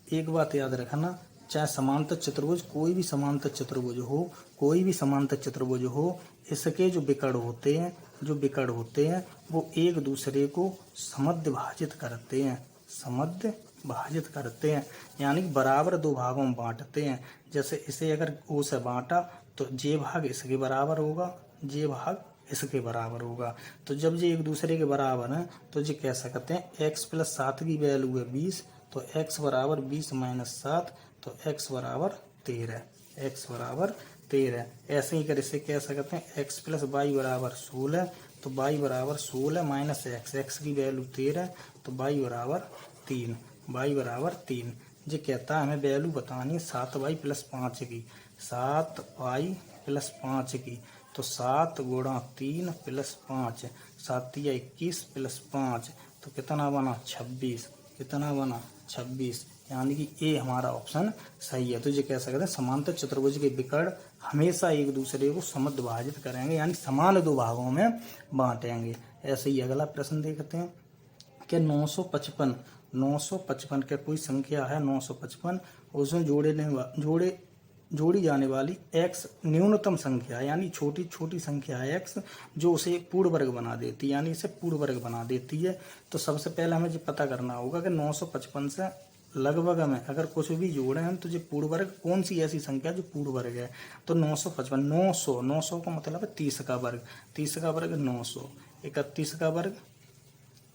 S1: एक बात याद रखना, चाहे समांतर चतुर्भुज, कोई भी समांतर चतुर्भुज हो, कोई भी समांतर चतुर्भुज हो, इसके जो विकर्ण होते हैं, जो विकर्ण होते हैं वो एक दूसरे को समद्विभाजित करते हैं, समद्विभाजित करते हैं, यानी बराबर दो भागों में बांटते हैं। जैसे इसे अगर ओ से बांटा तो जे भाग इसके बराबर होगा, जे भाग इसके बराबर होगा। तो जब ये एक दूसरे के बराबर हैं तो ये कह सकते हैं x+7 की वैल्यू है 20, तो x बराबर 20 - 7, तो x बराबर 13, x बराबर 13। ऐसे ही कर इसे कह सकते हैं x+y बराबर 16, तो y बराबर 16 - x, x की वैल्यू 13, तो y बराबर 3, y बराबर 3। ये कहता है हमें वैल्यू बतानी है 7y+5 की, 7y+5 की, तो 7 × 3 + 5, 7 × 21 + 5, तो कितना बना 26, कितना बना 26, यानी कि ए हमारा ऑप्शन सही है। तो ये कह सकते हैं समांतर चतुर्भुज के विकर्ण हमेशा एक दूसरे को समद्विभाजित करेंगे, यानी समान दो भागों में बांटेंगे। ऐसे ही अगला प्रश्न देखते हैं कि 955 क्या कोई संख्या है 955, उसमें जोड़ी जाने वाली x न्यूनतम संख्या, यानी छोटी छोटी संख्या है x जो उसे पूर्ण वर्ग बना देती है, यानी इसे पूर्ण वर्ग बना देती है। तो सबसे पहले हमें ये पता करना होगा कि 955 से लगभग में अगर कुछ भी जोड़े हैं तो ये पूर्ण वर्ग कौन सी ऐसी संख्या जो पूर्ण वर्ग है। तो 955, 900 का मतलब है 30 का वर्ग, 30 का वर्ग 900, 31 का वर्ग,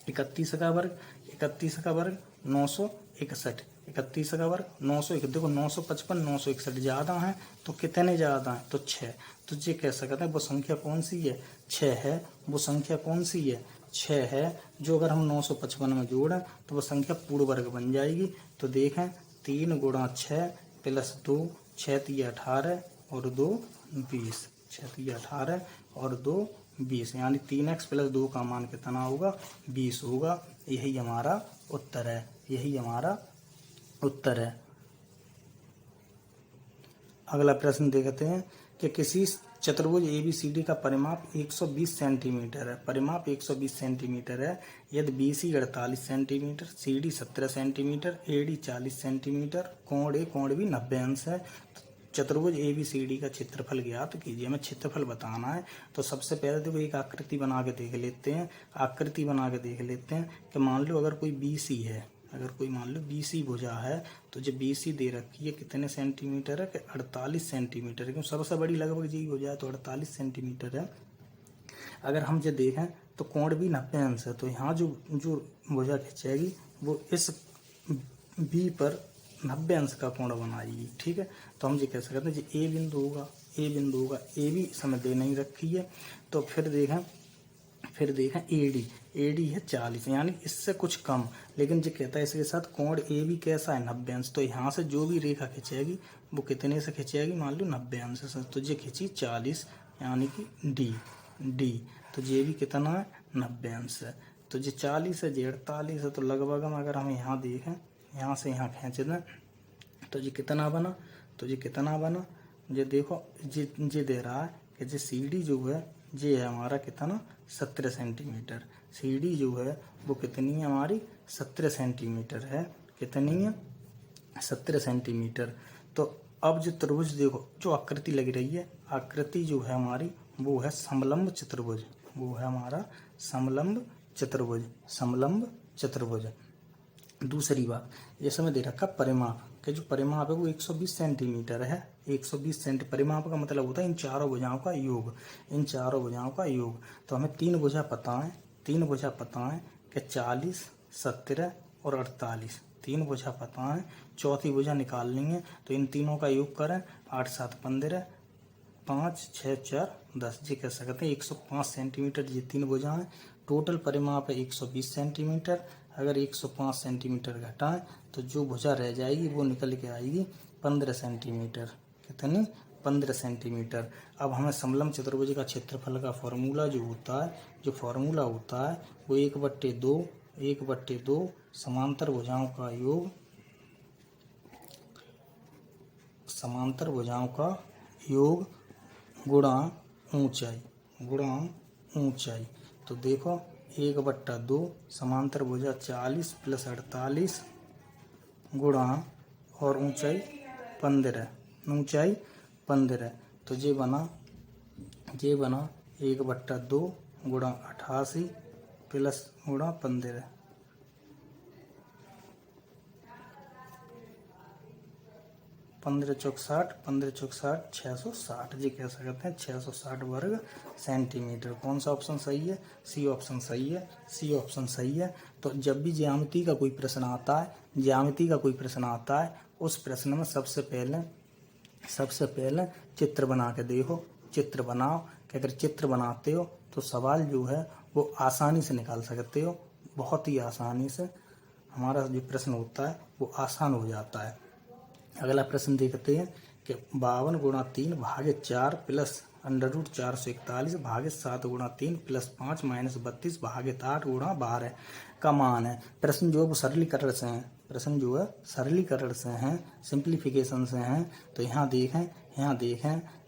S1: 31 का वर्ग, 31 का वर्ग 961, 31 का वर्ग 901। देखो 955 961 ज़्यादा है तो कितने ज़्यादा हैं तो 6, तो ये कह सकते हैं वो संख्या कौन सी है 6 है, वो संख्या कौन सी है 6 है, जो अगर हम 955 में जोड़ें तो वो संख्या पूर्ण वर्ग बन जाएगी। तो देखें 3 × 6 + 2, 6 × 18 और 2 20, 6 × 18 और 2 20, यानी 3x + 2 का मान कितना होगा 20 होगा। यही हमारा उत्तर है, यही हमारा उत्तर है। अगला प्रश्न देखते हैं कि किसी चतुर्भुज ABCD का परिमाप 120 सेंटीमीटर है, परिमाप 120 सेंटीमीटर है। यदि BC 48 centimetre, CD 17 centimetre, AD 40 centimetre, कोण A कोण B 90 अंश है। चतुर्भुज ABCD का क्षेत्रफल ज्ञात कीजिए। हमें क्षेत्रफल बताना है। तो सबसे पहले देखो एक आकृति बना के देख लेते हैं, आकृति बना के देख लेते हैं कि मान लो अगर कोई BC है, अगर कोई मान लो BC भुजा है, तो जो BC दे रखी है कितने सेंटीमीटर है कि 48 सेंटीमीटर है, क्योंकि सबसे बड़ी लगभग जी भुजा है तो 48 सेंटीमीटर है। अगर हम जो देखें तो कोण भी 90 अंश है, तो यहाँ जो जो भुजा खिंचेगी वो इस बी पर 90 अंश का कोण बनाएगी, ठीक है। तो हम ये कह सकते हैं जो ए बिंदु होगा, ए बिंदु होगा, ए भी समय दे नहीं रखी है। तो फिर देखें एडी है 40, यानी इससे कुछ कम, लेकिन जो कहता है इसके साथ कोण ए भी कैसा है 90 अंश। तो यहाँ से जो भी रेखा खिंचेगी वो कितने से खिंचेगी, मान लो 90 अंश से, तो ये खिंची 40, यानी कि डी। तो ये भी कितना है 90 अंश है। तो ये 40 है, ये 48 है, तो लगभग हम अगर हम यहाँ देखें, यहाँ से यहाँ खींच दें तो ये कितना बना, तो ये कितना बना, ये देखो ये दे रहा है कि ये CD जो है ये है हमारा कितना 17 सेंटीमीटर, CD जो है वो कितनी है हमारी 17 सेंटीमीटर है, कितनी है 17 सेंटीमीटर। तो अब जो त्रिभुज देखो, जो आकृति लग रही है, आकृति जो है हमारी वो है समलंब चतुर्भुज, वो है हमारा समलंब चतुर्भुज, समलंब चतुर्भुज। दूसरी बात, जैसे मैं दे रखा परिमाप कि जो परिमाप है वो 120 सेंटीमीटर है। 120 सेंटी परिमाप का मतलब होता है इन चारों भुजाओं का योग, इन चारों भुजाओं का योग। तो हमें तीन भुजा पता है, तीन भुजा पता है कि 40, 17 और 48, तीन भुजा पता है। चौथी भुजा निकालनी है, तो इन तीनों का योग करें, 8 7 15, 5 6 4 10, ये कह सकते हैं 105 सेंटीमीटर ये तीन भुजाएं। टोटल परिमाप है 120 सेंटीमीटर। अगर 105 सेंटीमीटर घटाएं तो जो भुजा रह जाएगी वो निकल के आएगी 15 सेंटीमीटर। कितनी? 15 सेंटीमीटर। अब हमें समलंब चतुर्भुज का क्षेत्रफल का फॉर्मूला जो होता है, जो फॉर्मूला होता है वो 1/2, 1/2 समांतर भुजाओं का योग, समांतर भुजाओं का योग गुणा ऊंचाई, गुणा ऊंचाई। तो देखो 1/2 समांतर भुजा 40 + 48 गुणा और ऊंचाई 15, ऊंचाई 15। तो ये बना 1/2 गुणा 88 प्लस गुणा 15, 15 चौक 60, 15 चौक 60, 660, जी कह सकते हैं 660 वर्ग सेंटीमीटर। कौन सा ऑप्शन सही है? सी ऑप्शन सही है, सी ऑप्शन सही है। तो जब भी ज्यामिति का कोई प्रश्न आता है, ज्यामिति का कोई प्रश्न आता है, उस प्रश्न में सबसे पहले चित्र बना के देखो, चित्र बनाओ कि अगर चित्र बनाते हो तो सवाल जो है वो आसानी से निकाल सकते हो, बहुत ही आसानी से हमारा जो प्रश्न होता है वो आसान हो जाता है। अगला प्रश्न देखते हैं कि 52 × 3 भागे 4 प्लस √441 भागे 7 × 3 प्लस 5 - 32 भागे 8 × 12 का मान है। प्रश्न जो है वो सरलीकरण से है, प्रश्न जो है सरलीकरण से हैं, सिंप्लीफिकेशन से हैं। तो यहाँ देखें,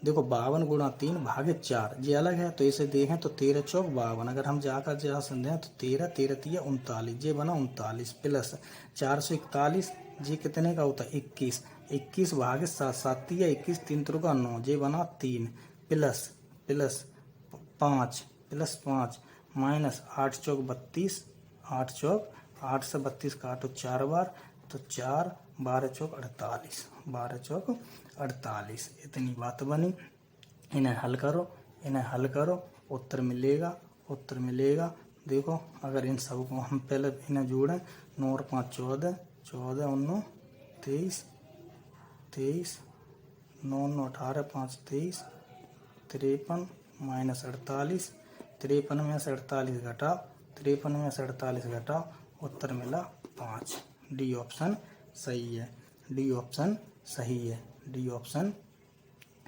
S1: देखो 52 × 3 भागे 4 ये अलग है, तो इसे देखें तो 13 चौक 52। अगर हम जाकर जहाँ समझें तो 13 13 3 39, ये बना 39 प्लस 441, ये कितने का होता है? 21, 21 भागे 7, 7 3 21, 3 3 9, ये बना 3 प्लस 5 माइनस 8 चौक 32, 8 चौक 8 से 32 काटो 4 बार, तो 4 12 चौक 48, 12 चौक 48, इतनी बात बनी। इन्हें हल करो, उत्तर मिलेगा। देखो अगर इन सब को हम पहले इन्हें जोड़ें, 9 और 5 14, 14 और 9 23, 9 9 18, 5 23, 53 - 48, 53 में से 48 घटाओ, 53 में से 48 घटाओ, उत्तर मिला 5। डी ऑप्शन सही है, डी ऑप्शन सही है, डी ऑप्शन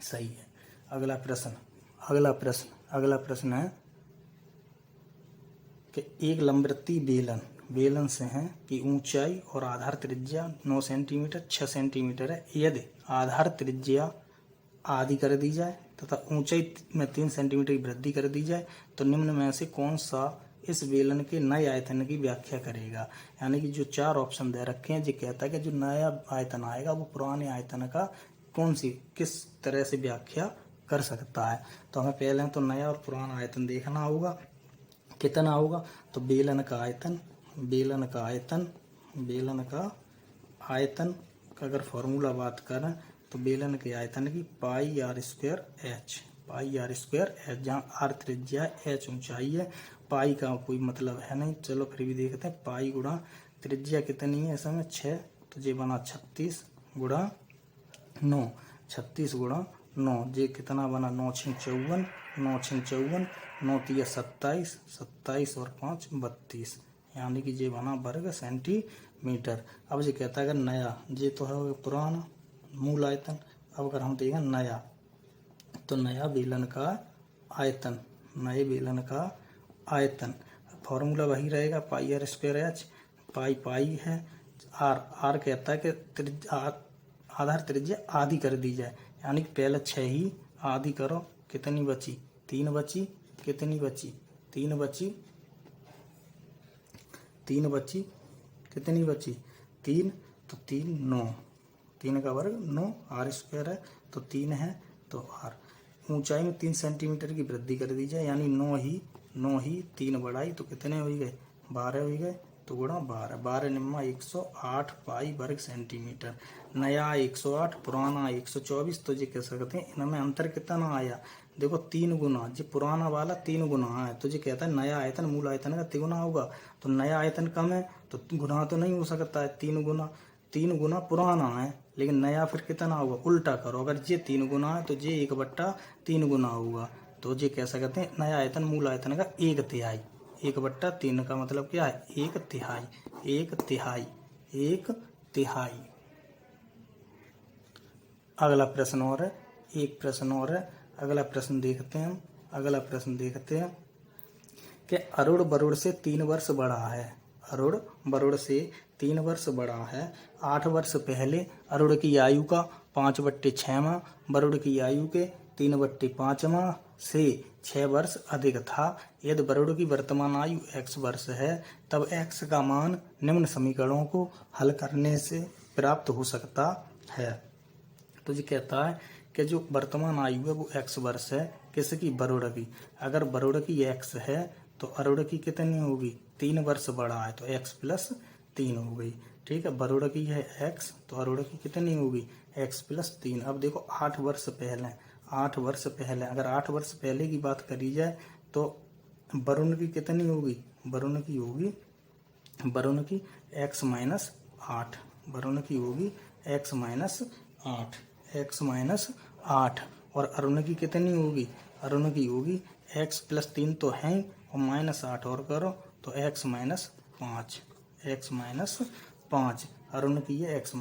S1: सही है। अगला प्रश्न है कि एक लंबवृत्तीय बेलन से है कि ऊंचाई और आधार त्रिज्या 9 सेंटीमीटर 6 सेंटीमीटर है। यदि आधार त्रिज्या आधी कर दी जाए तथा ऊंचाई में 3 सेंटीमीटर की वृद्धि कर दी जाए तो निम्न में से कौन सा इस बेलन के नए आयतन की व्याख्या करेगा। यानी कि जो 4 ऑप्शन दे रखे हैं, जो कहता है कि जो नया आयतन आएगा वो पुराने आयतन का किस तरह से व्याख्या कर सकता है। तो हमें पहले तो नया और पुराना आयतन देखना होगा, कितना होगा। तो बेलन का आयतन का अगर फॉर्मूला बात करें तो बेलन के आयतन की πr²h, जहाँ r त्रिज्या h ऊंचाई है, पाई का कोई मतलब है नहीं, चलो फिर भी देखते हैं। पाई गुणा त्रिज्या कितनी है इसमें 6, तो ये बना 36 गुणा 9, 36 गुणा 9, ये कितना बना 9 × 54, 9 × 54, 9 × 27, 27 और 5 32, यानी कि ये बना वर्ग सेंटीमीटर। अब ये कहता है अगर नया, ये तो है पुराना मूल आयतन, अब अगर हम देखें नया, तो नया बेलन का आयतन, नए बेलन का आयतन फॉर्मूला वही रहेगा πr²h, पाई है, आर कहता है कि आधार त्रिज्या आधी कर दी जाए, यानी कि पहले 6 ही आधी करो, कितनी बची 3 बची, कितनी बची 3 बची, 3 बची, कितनी बची 3, तो 3 9, 3 का वर्ग 9, आर स्क्वायर है तो 3 है तो आर। ऊंचाई में 3 सेंटीमीटर की वृद्धि कर दी जाए, यानी 9 ही 3 बढ़ाई तो कितने हो गए 12 हो गए, तो गुणा 12 निम्मा 108 पाई वर्ग सेंटीमीटर। नया 108, पुराना 124, तो ये कह सकते हैं इनमें अंतर कितना आया, देखो 3 गुना, जो पुराना वाला 3 गुना है, तो ये कहता है नया आयतन मूल आयतन का 3 गुना होगा, तो नया आयतन कम है तो गुना तो नहीं हो सकता है, 3 गुना पुराना है, लेकिन नया फिर कितना होगा, उल्टा करो, अगर ये 3 गुना है तो ये 1/3 गुना होगा, तो ये कह सकते हैं नया आयतन मूल आयतन का 1/3। 1/3 का मतलब क्या है, 1/3, 1/3, 1/3। अगला प्रश्न और है, एक प्रश्न और है, अगला प्रश्न देखते हैं हम। अगला प्रश्न देखते हैं कि अरुण वरुण से 3 वर्ष बड़ा है। अरुण वरुण से 3 वर्ष बड़ा है। 8 वर्ष पहले अरुण की आयु का 5/6 वरुण की आयु के 3/5 से 6 वर्ष अधिक था। यदि वरुण की वर्तमान आयु x वर्ष है, तब x का मान निम्न समीकरणों को हल करने से प्राप्त हो सकता है। तो ये कहता है कि जो वर्तमान आयु है वो x वर्ष है, किसकी, वरुण की। अगर वरुण की x है तो अरुण की कितनी होगी, 3 वर्ष बड़ा है तो x + 3 हो गई। ठीक है, वरुण की है x तो अरुण की कितनी होगी, x + 3। अब देखो 8 वर्ष पहले, 8 वर्ष पहले, अगर 8 वर्ष पहले की बात करी जाए तो वरुण की कितनी होगी, वरुण की होगी, वरुण की x - 8, वरुण की होगी x - 8, x - 8, और अरुण की कितनी होगी, अरुण की होगी x + 3 तो है और -8 और करो तो x - 5, x - 5, अरुण की है x -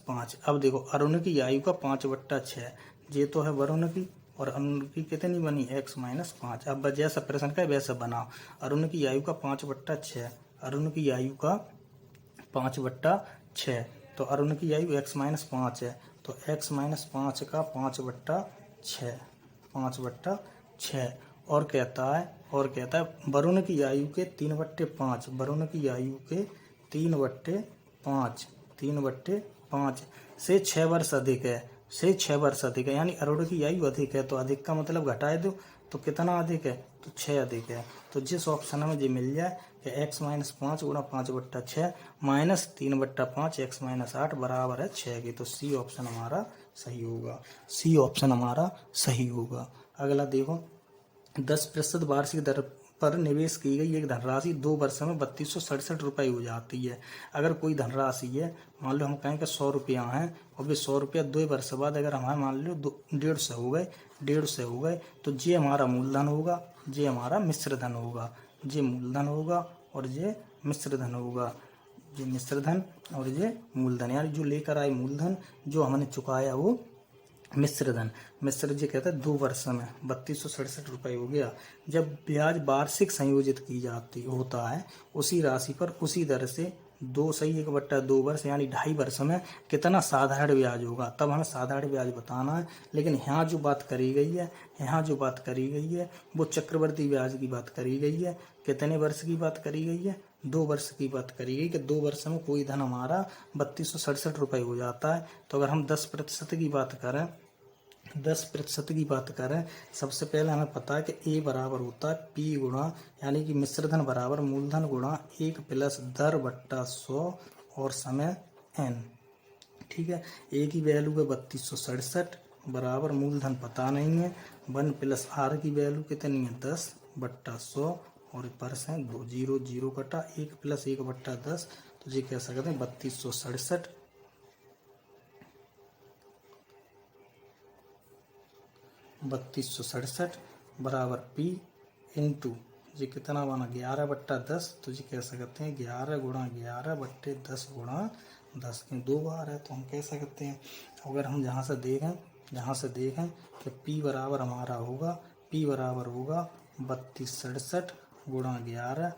S1: 5। अब देखो अरुण की आयु का 5/6, ये तो है वरुण की, और अरुण की कितनी बनी, x - 5। अब जैसा प्रश्न का वैसा बनाओ। अरुण की आयु का 5/6, अरुण की आयु का 5/6, तो अरुण की आयु x - 5 है, तो x - 5 का 5/6, 5/6। और कहता है वरुण की आयु के 3/5, वरुण की आयु के 3/5, 3/5 से 6 वर्ष अधिक है, से 6 वर्ष अधिक है, यानी अरुण की आयु अधिक है, तो अधिक का मतलब घटाए दो तो कितना अधिक है, तो 6 अधिक है। तो जिस ऑप्शन में ये मिल जाए कि x - 5 गुणा 5/6 माइनस 3/5 x - 8 बराबर है 6 की, तो सी ऑप्शन हमारा सही होगा, सी ऑप्शन हमारा सही होगा। अगला देखो, 10% वार्षिक दर पर निवेश की गई एक धनराशि 2 वर्ष में 3267 रुपये हो जाती है। अगर कोई धनराशि है, मान लो हम कहें कि 100 रुपया है, और वे 100 रुपया 2 वर्ष बाद अगर हमारे मान लो 150 हो गए, 150 हो गए, तो ये हमारा मूलधन होगा, ये हमारा मिश्र धन होगा, ये मूलधन होगा और ये मिश्र धन होगा, ये मिश्र धन और ये मूलधन, यानी जो लेकर आए मूलधन, जो हमने चुकाया वो मिश्र धन। मिश्र जी कहते हैं 2 वर्ष में 3267 रुपये हो गया। जब ब्याज वार्षिक संयोजित की जाती होता है, उसी राशि पर उसी दर से 1/2 वर्ष यानी 2.5 वर्ष में कितना साधारण ब्याज होगा, तब हमें साधारण ब्याज बताना है। लेकिन यहाँ जो बात करी गई है, यहाँ जो बात करी गई है वो चक्रवर्ती ब्याज की बात करी गई है। कितने वर्ष की बात करी गई है, 2 वर्ष की बात करी गई कि 2 वर्ष में कोई धन हमारा 3267 रुपये हो जाता है। तो अगर हम 10% की बात करें, 10% की बात करें, सबसे पहले हमें पता है कि ए बराबर होता है P गुणा, यानी कि मिश्रधन बराबर मूलधन गुणा 1 + दर बट्टा 100 और समय n। ठीक है, ए की वैल्यू है 3267 बराबर मूलधन पता नहीं है, 1 + r की वैल्यू कितनी है 10/100 और परसेंट 2 0 0 कटा 1 + 1/10, तो ये कह सकते हैं 3267 बराबर P इंटू ये कितना बना 11/10, तो ये कह सकते हैं 11 × 11/10 × 10 के 2 बार है, तो हम कह सकते हैं। अगर हम यहाँ से देखें कि P बराबर हमारा होगा, P बराबर होगा 3267 × 11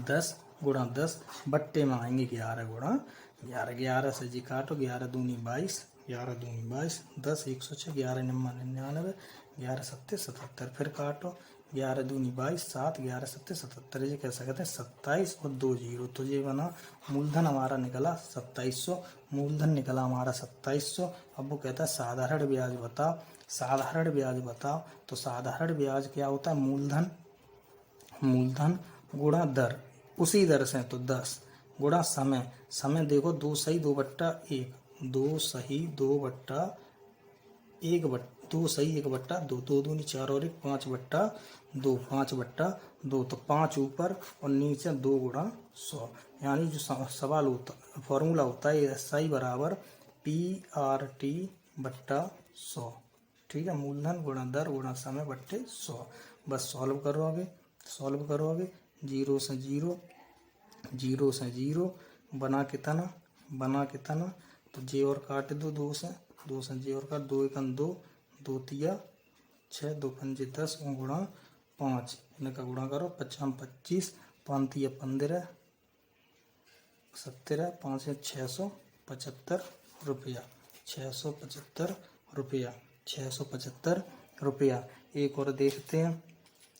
S1: 10 × 10 बट्टे में आएंगे 11 × 11, 11 से जी काटो, 11 दूनी 22, 11 दूनी 22, 10 106, 11 निम्मा 99, 11 सत्ते 77, फिर काटो 11 दूनी 22, 7, 11 सत्ते 77, ये कैसा कहते हैं 27 और 2 जीरो, तो ये बना मूलधन हमारा निकला 2700, मूलधन निकला हमारा 2700। अब वो कहता है साधारण ब्याज बताओ, साधारण ब्याज बताओ, तो साधारण ब्याज क्या होता है, मूलधन, मूलधन गुणा दर, उसी दर से तो 10 गुणा समय, समय देखो 2 सही 2/1, 2 सही 2 सही 1/2, 2 दूनी 4 और 1 5/2, 5/2, तो 5 ऊपर और नीचे 2 गुणा 100, यानी जो सवाल होता फॉर्मूला होता है SI बराबर PRT बट्टा 100। ठीक है, मूलधन गुणा दर गुणा समय बट्टे 100। बस सॉल्व करोगे, सॉल्व करोगे, 0 से 0, 0 से 0 बना कितना, बना कितना, तो जे और काट दो 2 से, 2 से जे और काट, 2 एकम 2, 2 तिया 6, 2 पंजे 10 गुणा 5, इनका गुणा करो, 55 25, 5 तिया 15 17, 5 से 675 रुपया, 675 रुपया, 675 रुपया। एक और देखते हैं,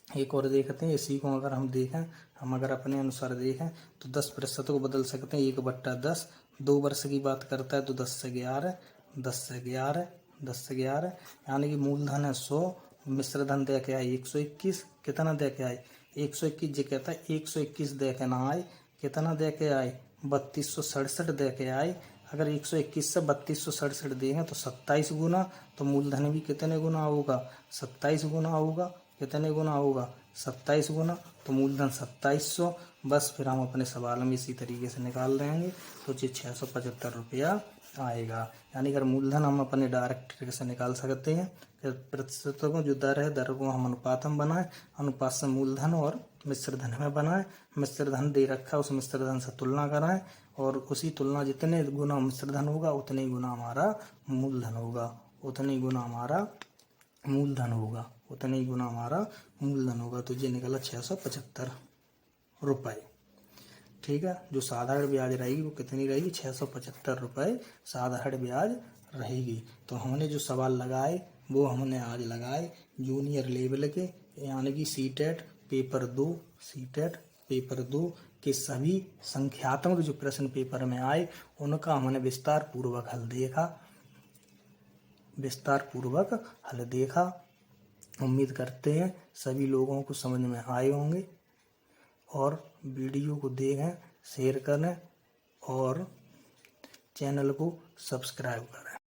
S1: एक और देखते हैं, इसी को अगर हम देखें, हम अगर अपने अनुसार देखें तो 10% को बदल सकते हैं, 1/10, 2 वर्ष की बात करता है तो 10 से 11, 10 से 11, 10 से 11, यानी कि मूलधन है 100, मिश्र धन दे के आए 121, कितना दे के आए 121, जो कहता है 121 दे के ना आए, कितना दे के आए 3267 दे के आए। अगर 121 से 3267 देंगे तो 27 गुना, तो मूलधन भी कितने गुना होगा 27 गुना होगा, कितने गुना होगा 27 गुना, तो मूलधन 2700। बस फिर हम अपने सवाल में इसी तरीके से निकाल देंगे, तो ये 675 रुपया आएगा। यानी अगर मूलधन हम अपने डायरेक्ट तरीके से निकाल सकते हैं, फिर प्रतिशतों को जो दर है, दर को हम अनुपात में बनाएं, अनुपात से मूलधन और मिश्र धन में बनाएं, मिश्र धन दे रखा है उस मिश्र धन से तुलना कराएं, और उसी तुलना जितने गुना मिश्र धन होगा उतने ही गुना हमारा मूलधन होगा, उतने ही गुना हमारा मूलधन होगा, उतने ही गुना हमारा मूलधन होगा। तो ये निकला 675 रुपये। ठीक है, जो साधारण ब्याज रहेगी वो कितनी रहेगी 675 रुपये साधारण ब्याज रहेगी। तो हमने जो सवाल लगाए वो हमने आज लगाए जूनियर लेवल के, यानी कि सीटेट पेपर 2, सीटेट पेपर 2 के सभी संख्यात्मक जो प्रश्न पेपर में आए उनका हमने विस्तार पूर्वक हल देखा, विस्तार पूर्वक हल देखा। उम्मीद करते हैं सभी लोगों को समझ में आए होंगे, और वीडियो को देखें, शेयर करें और चैनल को सब्सक्राइब करें।